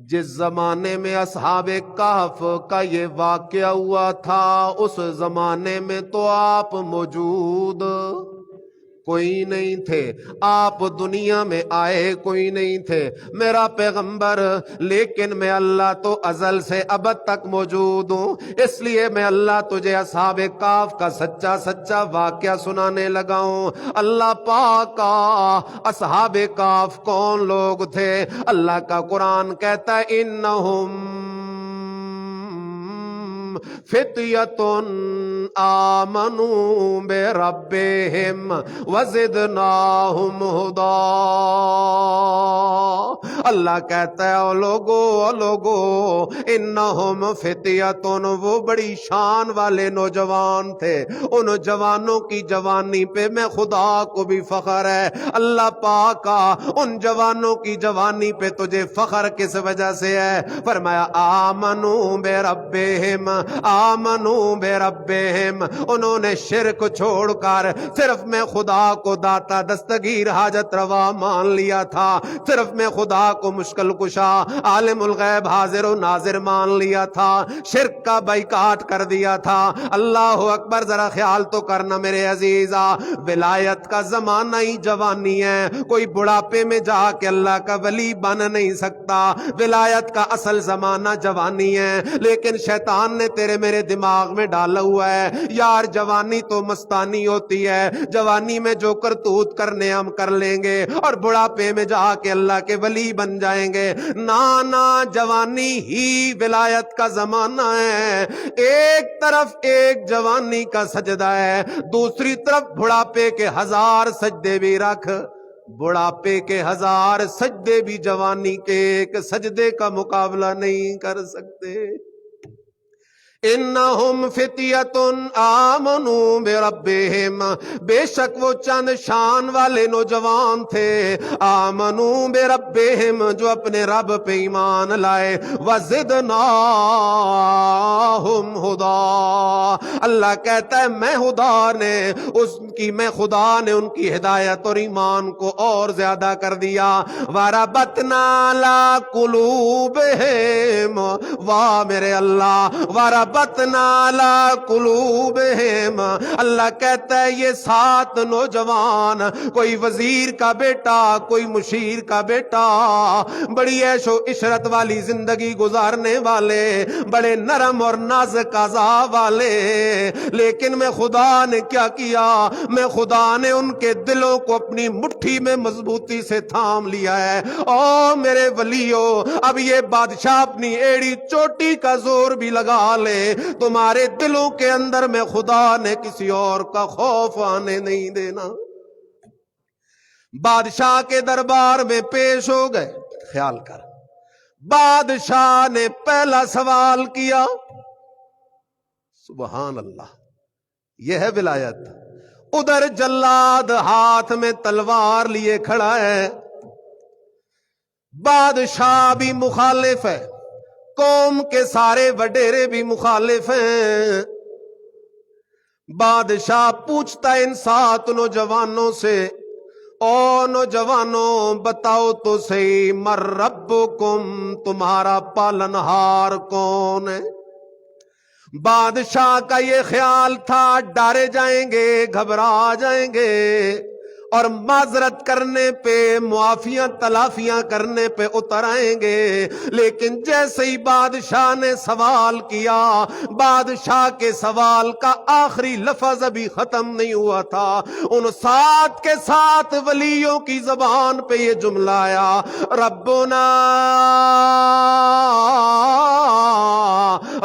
جس زمانے میں اصحاب کہف کا یہ واقعہ ہوا تھا اس زمانے میں تو آپ موجود کوئی نہیں تھے، آپ دنیا میں آئے کوئی نہیں تھے میرا پیغمبر، لیکن میں اللہ تو ازل سے ابد تک موجود ہوں، اس لیے میں اللہ تجھے اصحاب کہف کا سچا سچا واقعہ سنانے لگا ہوں۔ اللہ پاک کا اصحاب کہف کون لوگ تھے؟ اللہ کا قرآن کہتا ہے انہم فتیۃ آمنوا بربہم وزدناہم ہدی۔ اللہ کہتا ہے او لوگو انہم فتیۃ، وہ بڑی شان والے نوجوان تھے، ان جوانوں کی جوانی پہ میں خدا کو بھی فخر ہے۔ اللہ پاک کا ان جوانوں کی جوانی پہ تجھے فخر کس وجہ سے ہے؟ فرمایا آمنوا بربہم، آمنوا بربہم، انہوں نے شرک چھوڑ کر صرف میں خدا کو داتا دستگیر حاجت روا مان لیا تھا، صرف میں خدا کو مشکل کشا عالم الغیب حاضر و ناظر مان لیا تھا، شرک کا بائیکاٹ کر دیا تھا۔ اللہ اکبر، ذرا خیال تو کرنا میرے عزیزا، ولایت کا زمانہ ہی جوانی ہے، کوئی بڑھاپے میں جا کے اللہ کا ولی بن نہیں سکتا۔ ولایت کا اصل زمانہ جوانی ہے، لیکن شیطان نے تیرے میرے دماغ میں ڈالا ہوا ہے یار جوانی تو مستانی ہوتی ہے، جوانی میں جو کرتوت کرنے ہم کر لیں گے اور بڑھاپے میں جا کے اللہ کے ولی بن جائیں گے۔ نانا، جوانی ہی ولایت کا زمانہ ہے۔ ایک طرف ایک جوانی کا سجدہ ہے، دوسری طرف بڑھاپے کے 1000 سجدے بھی رکھ، بڑھاپے کے 1000 سجدے بھی جوانی کے ایک سجدے کا مقابلہ نہیں کر سکتے۔ انہم فتیۃ آمنوا بربہم، بے شک وہ چند شان والے نوجوان تھے، آمنوا بربہم، جو اپنے رب پہ ایمان لائے، وزدناہم ہدی۔ اللہ کہتا ہے میں خدا نے ان کی ہدایت اور ایمان کو اور زیادہ کر دیا۔ وربطنا علی قلوبہم، واہ میرے اللہ، وربطنا علی قلوبہم، اللہ کہتا ہے یہ 7 نوجوان، کوئی وزیر کا بیٹا، کوئی مشیر کا بیٹا، بڑی عیش و عشرت والی زندگی گزارنے والے، بڑے نرم اور نازک اعضاء والے، لیکن میں خدا نے کیا کیا؟ میں خدا نے ان کے دلوں کو اپنی مٹھی میں مضبوطی سے تھام لیا ہے۔ او میرے ولیو، اب یہ بادشاہ اپنی ایڑی چوٹی کا زور بھی لگا لے، تمہارے دلوں کے اندر میں خدا نے کسی اور کا خوف آنے نہیں دینا۔ بادشاہ کے دربار میں پیش ہو گئے، خیال کر، بادشاہ نے پہلا سوال کیا، سبحان اللہ، یہ ہے ولایت۔ ادھر جلاد ہاتھ میں تلوار لیے کھڑا ہے، بادشاہ بھی مخالف ہے، قوم کے سارے وڈیرے بھی مخالف ہیں۔ بادشاہ پوچھتا ہے ان 7 نوجوانوں سے، او نوجوانوں بتاؤ تو صحیح، من ربکم، تمہارا پالنہار کون ہے؟ بادشاہ کا یہ خیال تھا ڈرے جائیں گے، گھبرا جائیں گے، اور معذرت کرنے پہ، معافیاں تلافیاں کرنے پہ اتر آئیں گے، لیکن جیسے ہی بادشاہ نے سوال کیا، بادشاہ کے سوال کا آخری لفظ ابھی ختم نہیں ہوا تھا، ان 7 کے 7 ولیوں کی زبان پہ یہ جملہ آیا، ربنا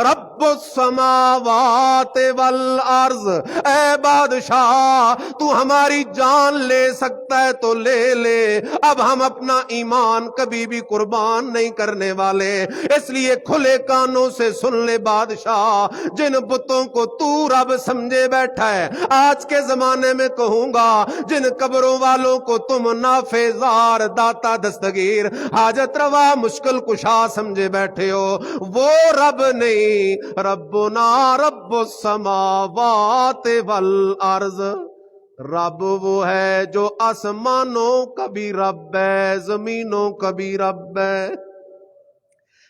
رب السماوات والارض، اے بادشاہ تو ہماری جان لے سکتا ہے تو لے لے، اب ہم اپنا ایمان کبھی بھی قربان نہیں کرنے والے، اس لیے کھلے کانوں سے سن لے بادشاہ، جن بتوں کو تو رب سمجھے بیٹھا ہے، آج کے زمانے میں کہوں گا جن قبروں والوں کو تم نافع زار، داتا دستگیر، حاجت روا، مشکل کشا سمجھے بیٹھے ہو، وہ رب نہیں، ربنا رب السماوات والارض، رب وہ ہے جو آسمانوں کا بھی رب ہے، زمینوں کا بھی رب ہے۔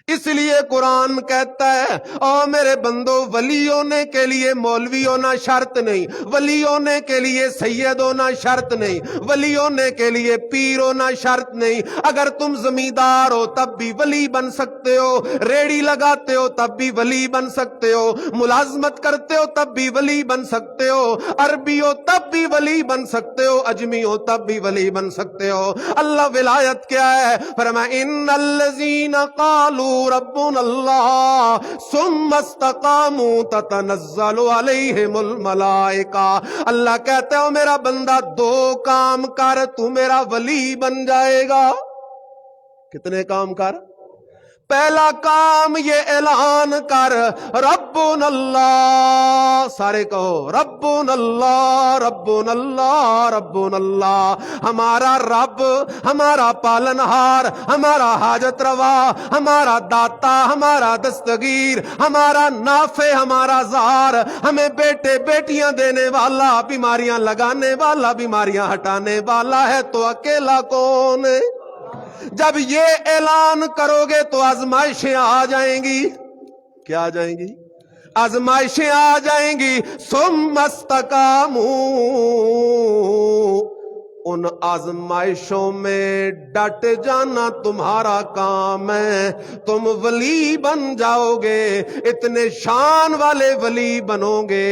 اس لیے قرآن کہتا ہے او میرے بندو، ولی ہونے کے لیے مولوی ہونا شرط نہیں، ولی ہونے کے لیے سید ہونا شرط نہیں، ولی ہونے کے لیے پیر ہونا شرط نہیں، اگر تم زمیندار ہو تب بھی ولی بن سکتے ہو، ریڑی لگاتے ہو تب بھی ولی بن سکتے ہو، ملازمت کرتے ہو تب بھی ولی بن سکتے ہو، عربی ہو تب بھی ولی بن سکتے ہو، اجمی ہو تب بھی ولی بن سکتے ہو۔ اللہ ولایت کیا ہے؟ فرمایا ان الذین قالوا ربنا اللہ ثم استقاموا تتنزل علیہم الملائکہ، اللہ کہتے ہو میرا بندہ 2 کام کر تو میرا ولی بن جائے گا۔ کتنے کام کر؟ پہلا کام یہ اعلان کر ربنا اللہ، سارے کہو ربنا اللہ ربنا اللہ ربنا اللہ، ہمارا رب، ہمارا پالنہار، ہمارا حاجت روا، ہمارا داتا، ہمارا دستگیر، ہمارا نافع، ہمارا زار، ہمیں بیٹے بیٹیاں دینے والا، بیماریاں لگانے والا، بیماریاں ہٹانے والا ہے تو اکیلا کون ہے؟ جب یہ اعلان کرو گے تو آزمائشیں آ جائیں گی۔ کیا آ جائیں گی؟ آزمائشیں آ جائیں گی۔ ثم استقاموا، ان آزمائشوں میں ڈٹ جانا تمہارا کام ہے، تم ولی بن جاؤ گے، اتنے شان والے ولی بنو گے،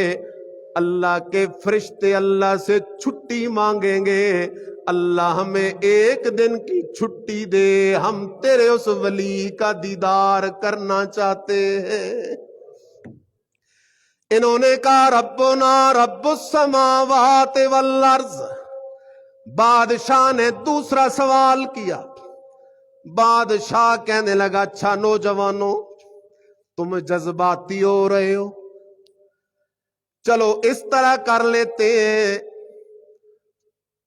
اللہ کے فرشتے اللہ سے چھٹی مانگیں گے، اللہ ہمیں ایک دن کی چھٹی دے، ہم تیرے اس ولی کا دیدار کرنا چاہتے ہیں۔ انہوں نے کہا ربنا رب السماوات والارض۔ بادشاہ نے دوسرا سوال کیا، بادشاہ کہنے لگا اچھا نوجوانوں تم جذباتی ہو رہے ہو، چلو اس طرح کر لیتے ہیں،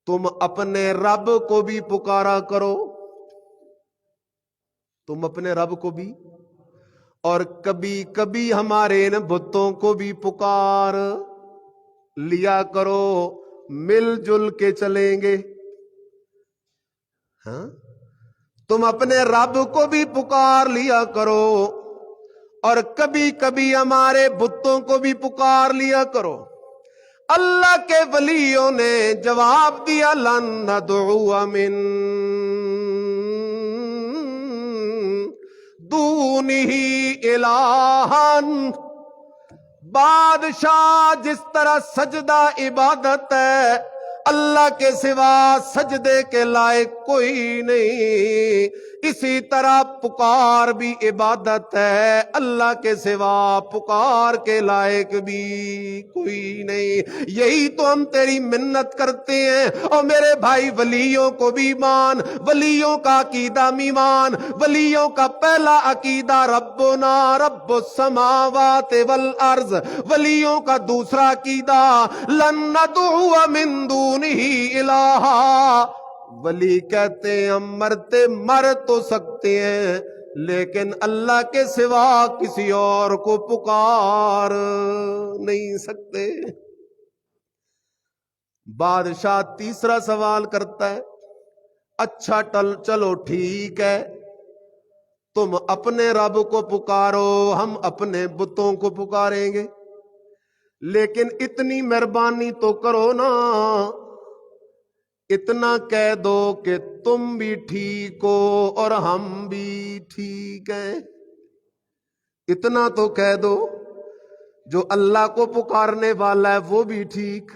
تم اپنے رب کو بھی پکارا کرو، تم اپنے رب کو بھی، اور کبھی کبھی ہمارے ان بتوں کو بھی پکار لیا کرو، مل جل کے چلیں گے۔ ہاں تم اپنے رب کو بھی پکار لیا کرو اور کبھی کبھی ہمارے بتوں کو بھی پکار لیا کرو۔ اللہ کے ولیوں نے جواب دیا لن ندعو من دونہ الہا، بادشاہ جس طرح سجدہ عبادت ہے، اللہ کے سوا سجدے کے لائق کوئی نہیں، اسی طرح پکار بھی عبادت ہے، اللہ کے سوا پکار کے لائق بھی کوئی نہیں۔ یہی تو ہم تیری منت کرتے ہیں، اور میرے بھائی ولیوں کو بھی مان، ولیوں کا عقیدہ بھی مان۔ ولیوں کا پہلا عقیدہ ربنا رب السماوات والارض، ولیوں کا دوسرا عقیدہ لن ندعو من دونہ الہا، ولی کہتے ہیں ہم مرتے مر تو سکتے ہیں لیکن اللہ کے سوا کسی اور کو پکار نہیں سکتے۔ بادشاہ تیسرا سوال کرتا ہے اچھا چلو ٹھیک ہے، تم اپنے رب کو پکارو، ہم اپنے بتوں کو پکاریں گے، لیکن اتنی مہربانی تو کرو نا اتنا کہہ دو کہ تم بھی ٹھیک ہو اور ہم بھی ٹھیک ہیں. اتنا تو کہہ دو جو اللہ کو پکارنے والا ہے وہ بھی ٹھیک،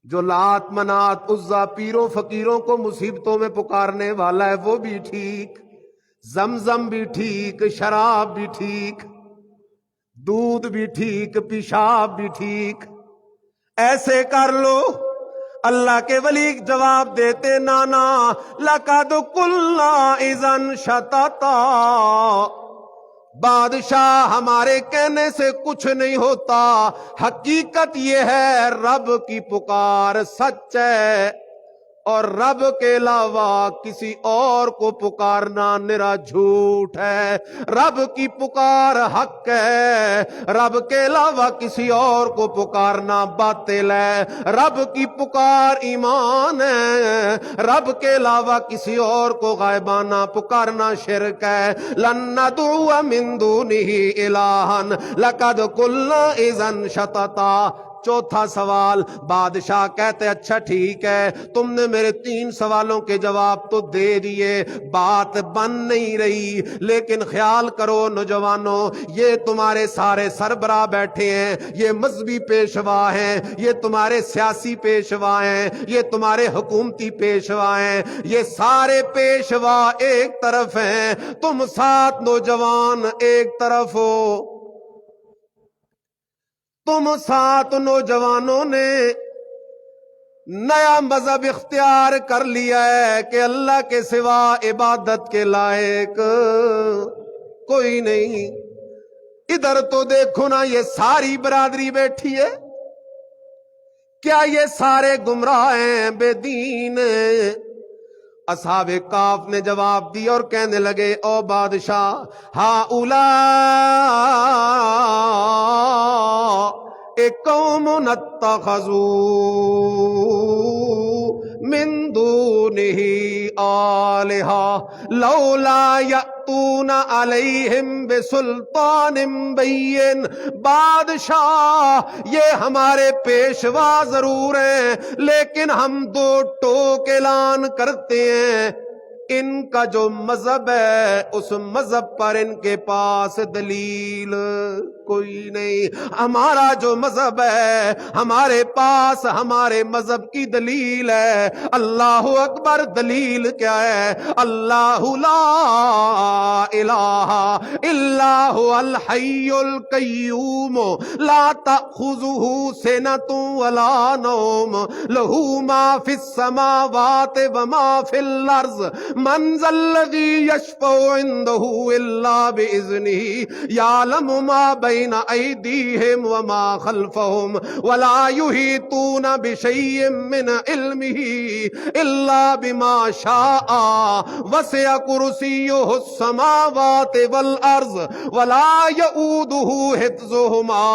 جو لات منات عزا پیروں فقیروں کو مصیبتوں میں پکارنے والا ہے وہ بھی ٹھیک، زمزم بھی ٹھیک، شراب بھی ٹھیک، دودھ بھی ٹھیک، پیشاب بھی ٹھیک. ایسے کر لو. اللہ کے ولی جواب دیتے نانا لقد قلنا اذن شتتا. بادشاہ ہمارے کہنے سے کچھ نہیں ہوتا، حقیقت یہ ہے رب کی پکار سچ ہے اور رب کے علاوہ کسی اور کو پکارنا نرا جھوٹ ہے. رب کی پکار حق ہے، رب کے علاوہ کسی اور کو پکارنا باطل ہے. رب کی پکار ایمان ہے، رب کے علاوہ کسی اور کو غائبانہ پکارنا شرک ہے. لن ندعو من دونہ الہا لقد قلنا اذا شططا. چوتھا سوال، بادشاہ کہتے اچھا ٹھیک ہے، تم نے میرے 3 سوالوں کے جواب تو دے دیے، بات بن نہیں رہی. لیکن خیال کرو نوجوانوں، یہ تمہارے سارے سربراہ بیٹھے ہیں، یہ مذہبی پیشوا ہیں، یہ تمہارے سیاسی پیشوا ہیں، یہ تمہارے حکومتی پیشوا ہیں، یہ سارے پیشوا ایک طرف ہیں، تم 7 نوجوان ایک طرف ہو. تم 7 نوجوانوں نے نیا مذہب اختیار کر لیا ہے کہ اللہ کے سوا عبادت کے لائق کوئی نہیں. ادھر تو دیکھو نا، یہ ساری برادری بیٹھی ہے، کیا یہ سارے گمراہ ہیں، بے دین ہیں؟ اصحاب کاف نے جواب دی اور کہنے لگے او بادشاہ، ہؤلاء قوم اتخذوا من دونہ آلہہ لولا یأتون علیہم بسلطان بین. بادشاہ یہ ہمارے پیشوا ضرور ہیں، لیکن ہم 2 ٹوک اعلان کرتے ہیں، ان کا جو مذہب ہے اس مذہب پر ان کے پاس دلیل کوئی نہیں. ہمارا جو مذہب ہے ہمارے پاس ہمارے مذہب کی دلیل ہے. اللہ اکبر. دلیل کیا ہے؟ اللہ لا الہ الا هو الحی القیوم لا تأخذہ سنۃ ولا نوم لہ ما فی السماوات وما فی الارض من ذا الذی یشفع عنده الا باذنہ یعلم ما بین ایدیہم وما خلفہم ولا یحیطون بشیء من علمہ الا بما شاء وسع کرسیہ السماوات والارض ولا یؤودہ حفظہما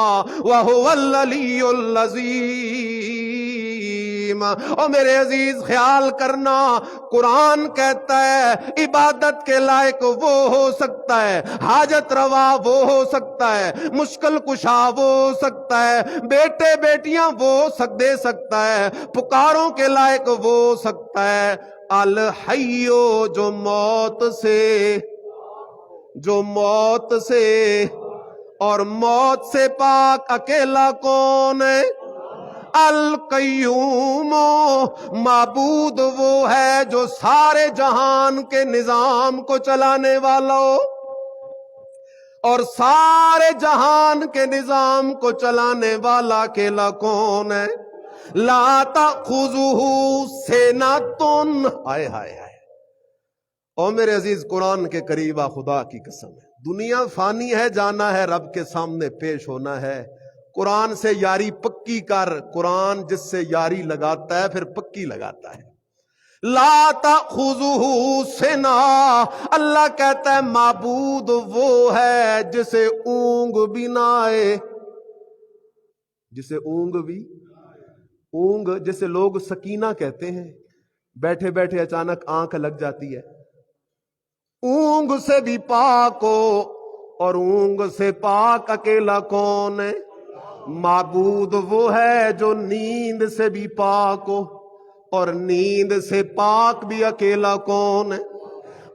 وہو العلی العظیم. اور میرے عزیز خیال کرنا، قرآن کہتا ہے عبادت کے لائق وہ ہو سکتا ہے، حاجت روا وہ ہو سکتا ہے، مشکل کشا وہ ہو سکتا ہے، بیٹے بیٹیاں وہ دے سکتا ہے، پکاروں کے لائق وہ ہو سکتا ہے. الحیو جو موت سے اور موت سے پاک اکیلا کون ہے؟ القیوم معبود وہ ہے جو سارے جہان کے نظام کو چلانے والا ہو، اور سارے جہان کے نظام کو چلانے والا اکیلا کون ہے؟ لا تأخذہ سنۃ. ہائے ہائے ہائے. او میرے عزیز قرآن کے قریبا، خدا کی قسم ہے، دنیا فانی ہے، جانا ہے، رب کے سامنے پیش ہونا ہے. قرآن سے یاری پکی کر. قرآن جس سے یاری لگاتا ہے پھر پکی لگاتا ہے. لا تأخذہ سنہ. اللہ کہتا ہے معبود وہ ہے جسے اونگ بھی نہ آئے. جسے اونگ جسے لوگ سکینہ کہتے ہیں، بیٹھے بیٹھے اچانک آنکھ لگ جاتی ہے. اونگ سے بھی پاک ہو، اور اونگ سے پاک اکیلا کون ہے؟ معبود وہ ہے جو نیند سے بھی پاک ہو. اور نیند سے پاک بھی اکیلا کون ہے؟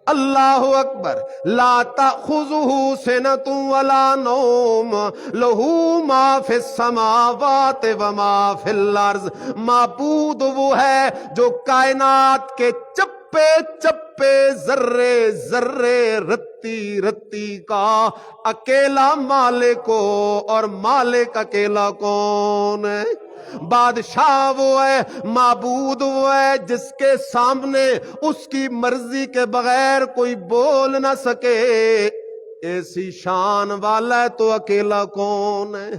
اللہ اکبر. لا تأخذہ سنۃ ولا نوم لہ ما فی السماوات وما فی الارض. معبود وہ ہے جو کائنات کے چپے چپے ذرے ذرے رتی رتی کا اکیلا مالک ہو. اور مالک اکیلا کون ہے؟ بادشاہ وہ ہے، معبود وہ ہے جس کے سامنے اس کی مرضی کے بغیر کوئی بول نہ سکے. ایسی شان والا ہے تو اکیلا کون ہے؟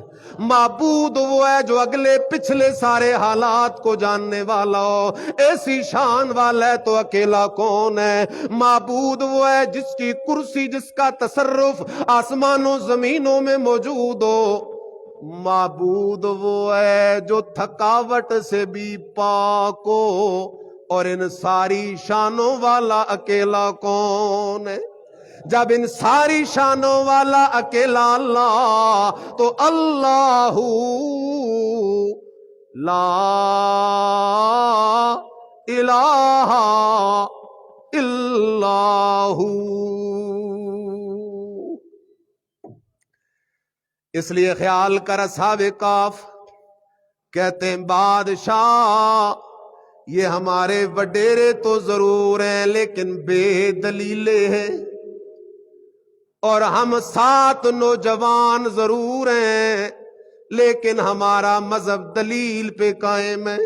معبود وہ ہے جو اگلے پچھلے سارے حالات کو جاننے والا ہو. ایسی شان والا ہے تو اکیلا کون ہے؟ معبود وہ ہے جس کی کرسی، جس کا تصرف آسمانوں زمینوں میں موجود ہو. معبود وہ ہے جو تھکاوٹ سے بھی پاک ہو. اور ان ساری شانوں والا اکیلا کون ہے؟ جب ان ساری شانوں والا اکیلا اللہ، تو اللہ لا الہ الا ہو. اس لیے خیال کر اصحاب کاف کہتے ہیں بادشاہ یہ ہمارے وڈیرے تو ضرور ہیں لیکن بے دلیلے ہیں، اور ہم 7 نوجوان ضرور ہیں لیکن ہمارا مذہب دلیل پہ قائم ہے.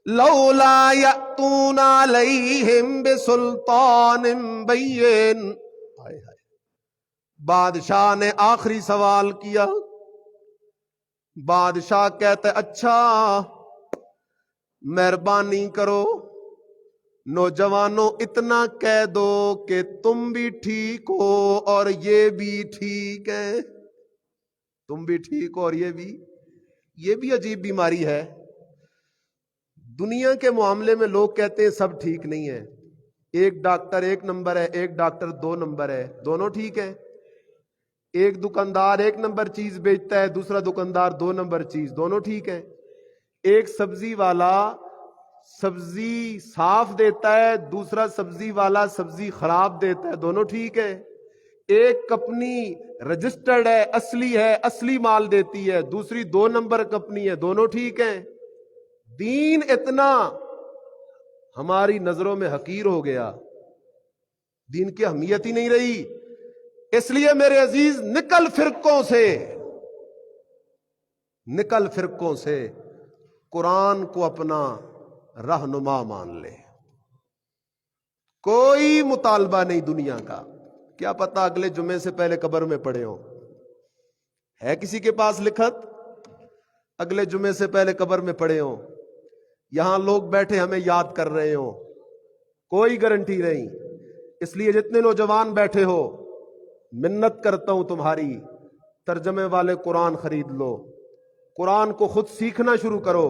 لولا یأتون علیہم بسلطان بین. بادشاہ نے آخری سوال کیا. بادشاہ کہتے اچھا مہربانی کرو نوجوانوں اتنا کہہ دو کہ تم بھی ٹھیک ہو اور یہ بھی ٹھیک ہے. تم بھی ٹھیک ہو اور یہ بھی عجیب بیماری ہے. دنیا کے معاملے میں لوگ کہتے ہیں سب ٹھیک نہیں ہے. ایک ڈاکٹر 1 نمبر ہے، ایک ڈاکٹر 2 نمبر ہے، دونوں ٹھیک ہیں. ایک دکاندار 1 نمبر چیز بیچتا ہے، دوسرا دکاندار 2 نمبر چیز، دونوں ٹھیک ہیں. ایک سبزی والا سبزی صاف دیتا ہے، دوسرا سبزی والا سبزی خراب دیتا ہے، دونوں ٹھیک ہیں. ایک کمپنی رجسٹرڈ ہے، اصلی ہے، اصلی مال دیتی ہے، دوسری 2 نمبر کمپنی ہے، دونوں ٹھیک ہیں. دین اتنا ہماری نظروں میں حقیر ہو گیا، دین کی اہمیت ہی نہیں رہی. اس لیے میرے عزیز نکل فرقوں سے قرآن کو اپنا رہنما مان لے. کوئی مطالبہ نہیں دنیا کا. کیا پتا اگلے جمعے سے پہلے قبر میں پڑے ہوں. ہے کسی کے پاس لکھت اگلے جمعے سے پہلے قبر میں پڑے ہوں؟ یہاں لوگ بیٹھے ہمیں یاد کر رہے ہوں، کوئی گارنٹی نہیں. اس لیے جتنے نوجوان بیٹھے ہو منت کرتا ہوں تمہاری، ترجمے والے قرآن خرید لو. قرآن کو خود سیکھنا شروع کرو،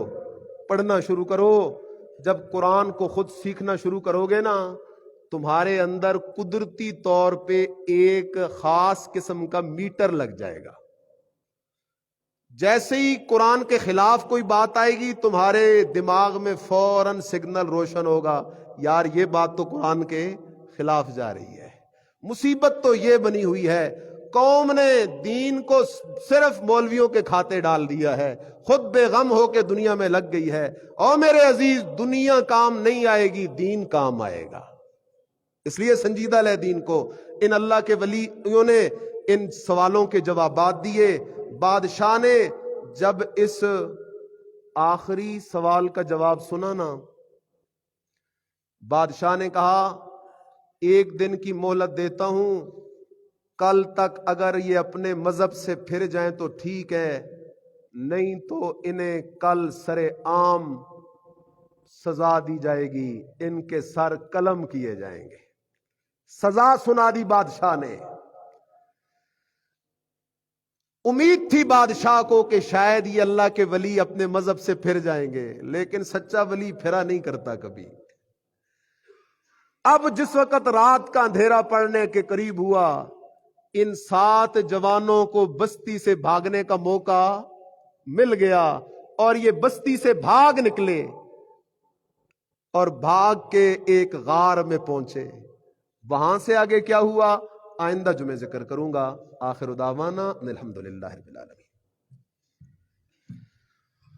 پڑھنا شروع کرو. جب قرآن کو خود سیکھنا شروع کرو گے نا، تمہارے اندر قدرتی طور پہ ایک خاص قسم کا میٹر لگ جائے گا. جیسے ہی قرآن کے خلاف کوئی بات آئے گی تمہارے دماغ میں فوراً سگنل روشن ہوگا، یار یہ بات تو قرآن کے خلاف جا رہی ہے. مصیبت تو یہ بنی ہوئی ہے، قوم نے دین کو صرف مولویوں کے کھاتے ڈال دیا ہے، خود بے غم ہو کے دنیا میں لگ گئی ہے. اور میرے عزیز دنیا کام نہیں آئے گی، دین کام آئے گا. اس لیے سنجیدہ لے دین کو. ان اللہ کے ولیوں نے ان سوالوں کے جوابات دیے. بادشاہ نے جب اس آخری سوال کا جواب سنا نا، بادشاہ نے کہا 1 دن کی مہلت دیتا ہوں، کل تک اگر یہ اپنے مذہب سے پھر جائیں تو ٹھیک ہے، نہیں تو انہیں کل سر عام سزا دی جائے گی، ان کے سر قلم کیے جائیں گے. سزا سنا دی بادشاہ نے. امید تھی بادشاہ کو کہ شاید یہ اللہ کے ولی اپنے مذہب سے پھر جائیں گے، لیکن سچا ولی پھرا نہیں کرتا کبھی. اب جس وقت رات کا اندھیرا پڑنے کے قریب ہوا، ان 7 جوانوں کو بستی سے بھاگنے کا موقع مل گیا اور یہ بستی سے بھاگ نکلے. اور بھاگ کے ایک غار میں پہنچے. وہاں سے آگے کیا ہوا آئندہ جمعے ذکر کروں گا. آخر دعوانا الحمدللہ رب العالمین.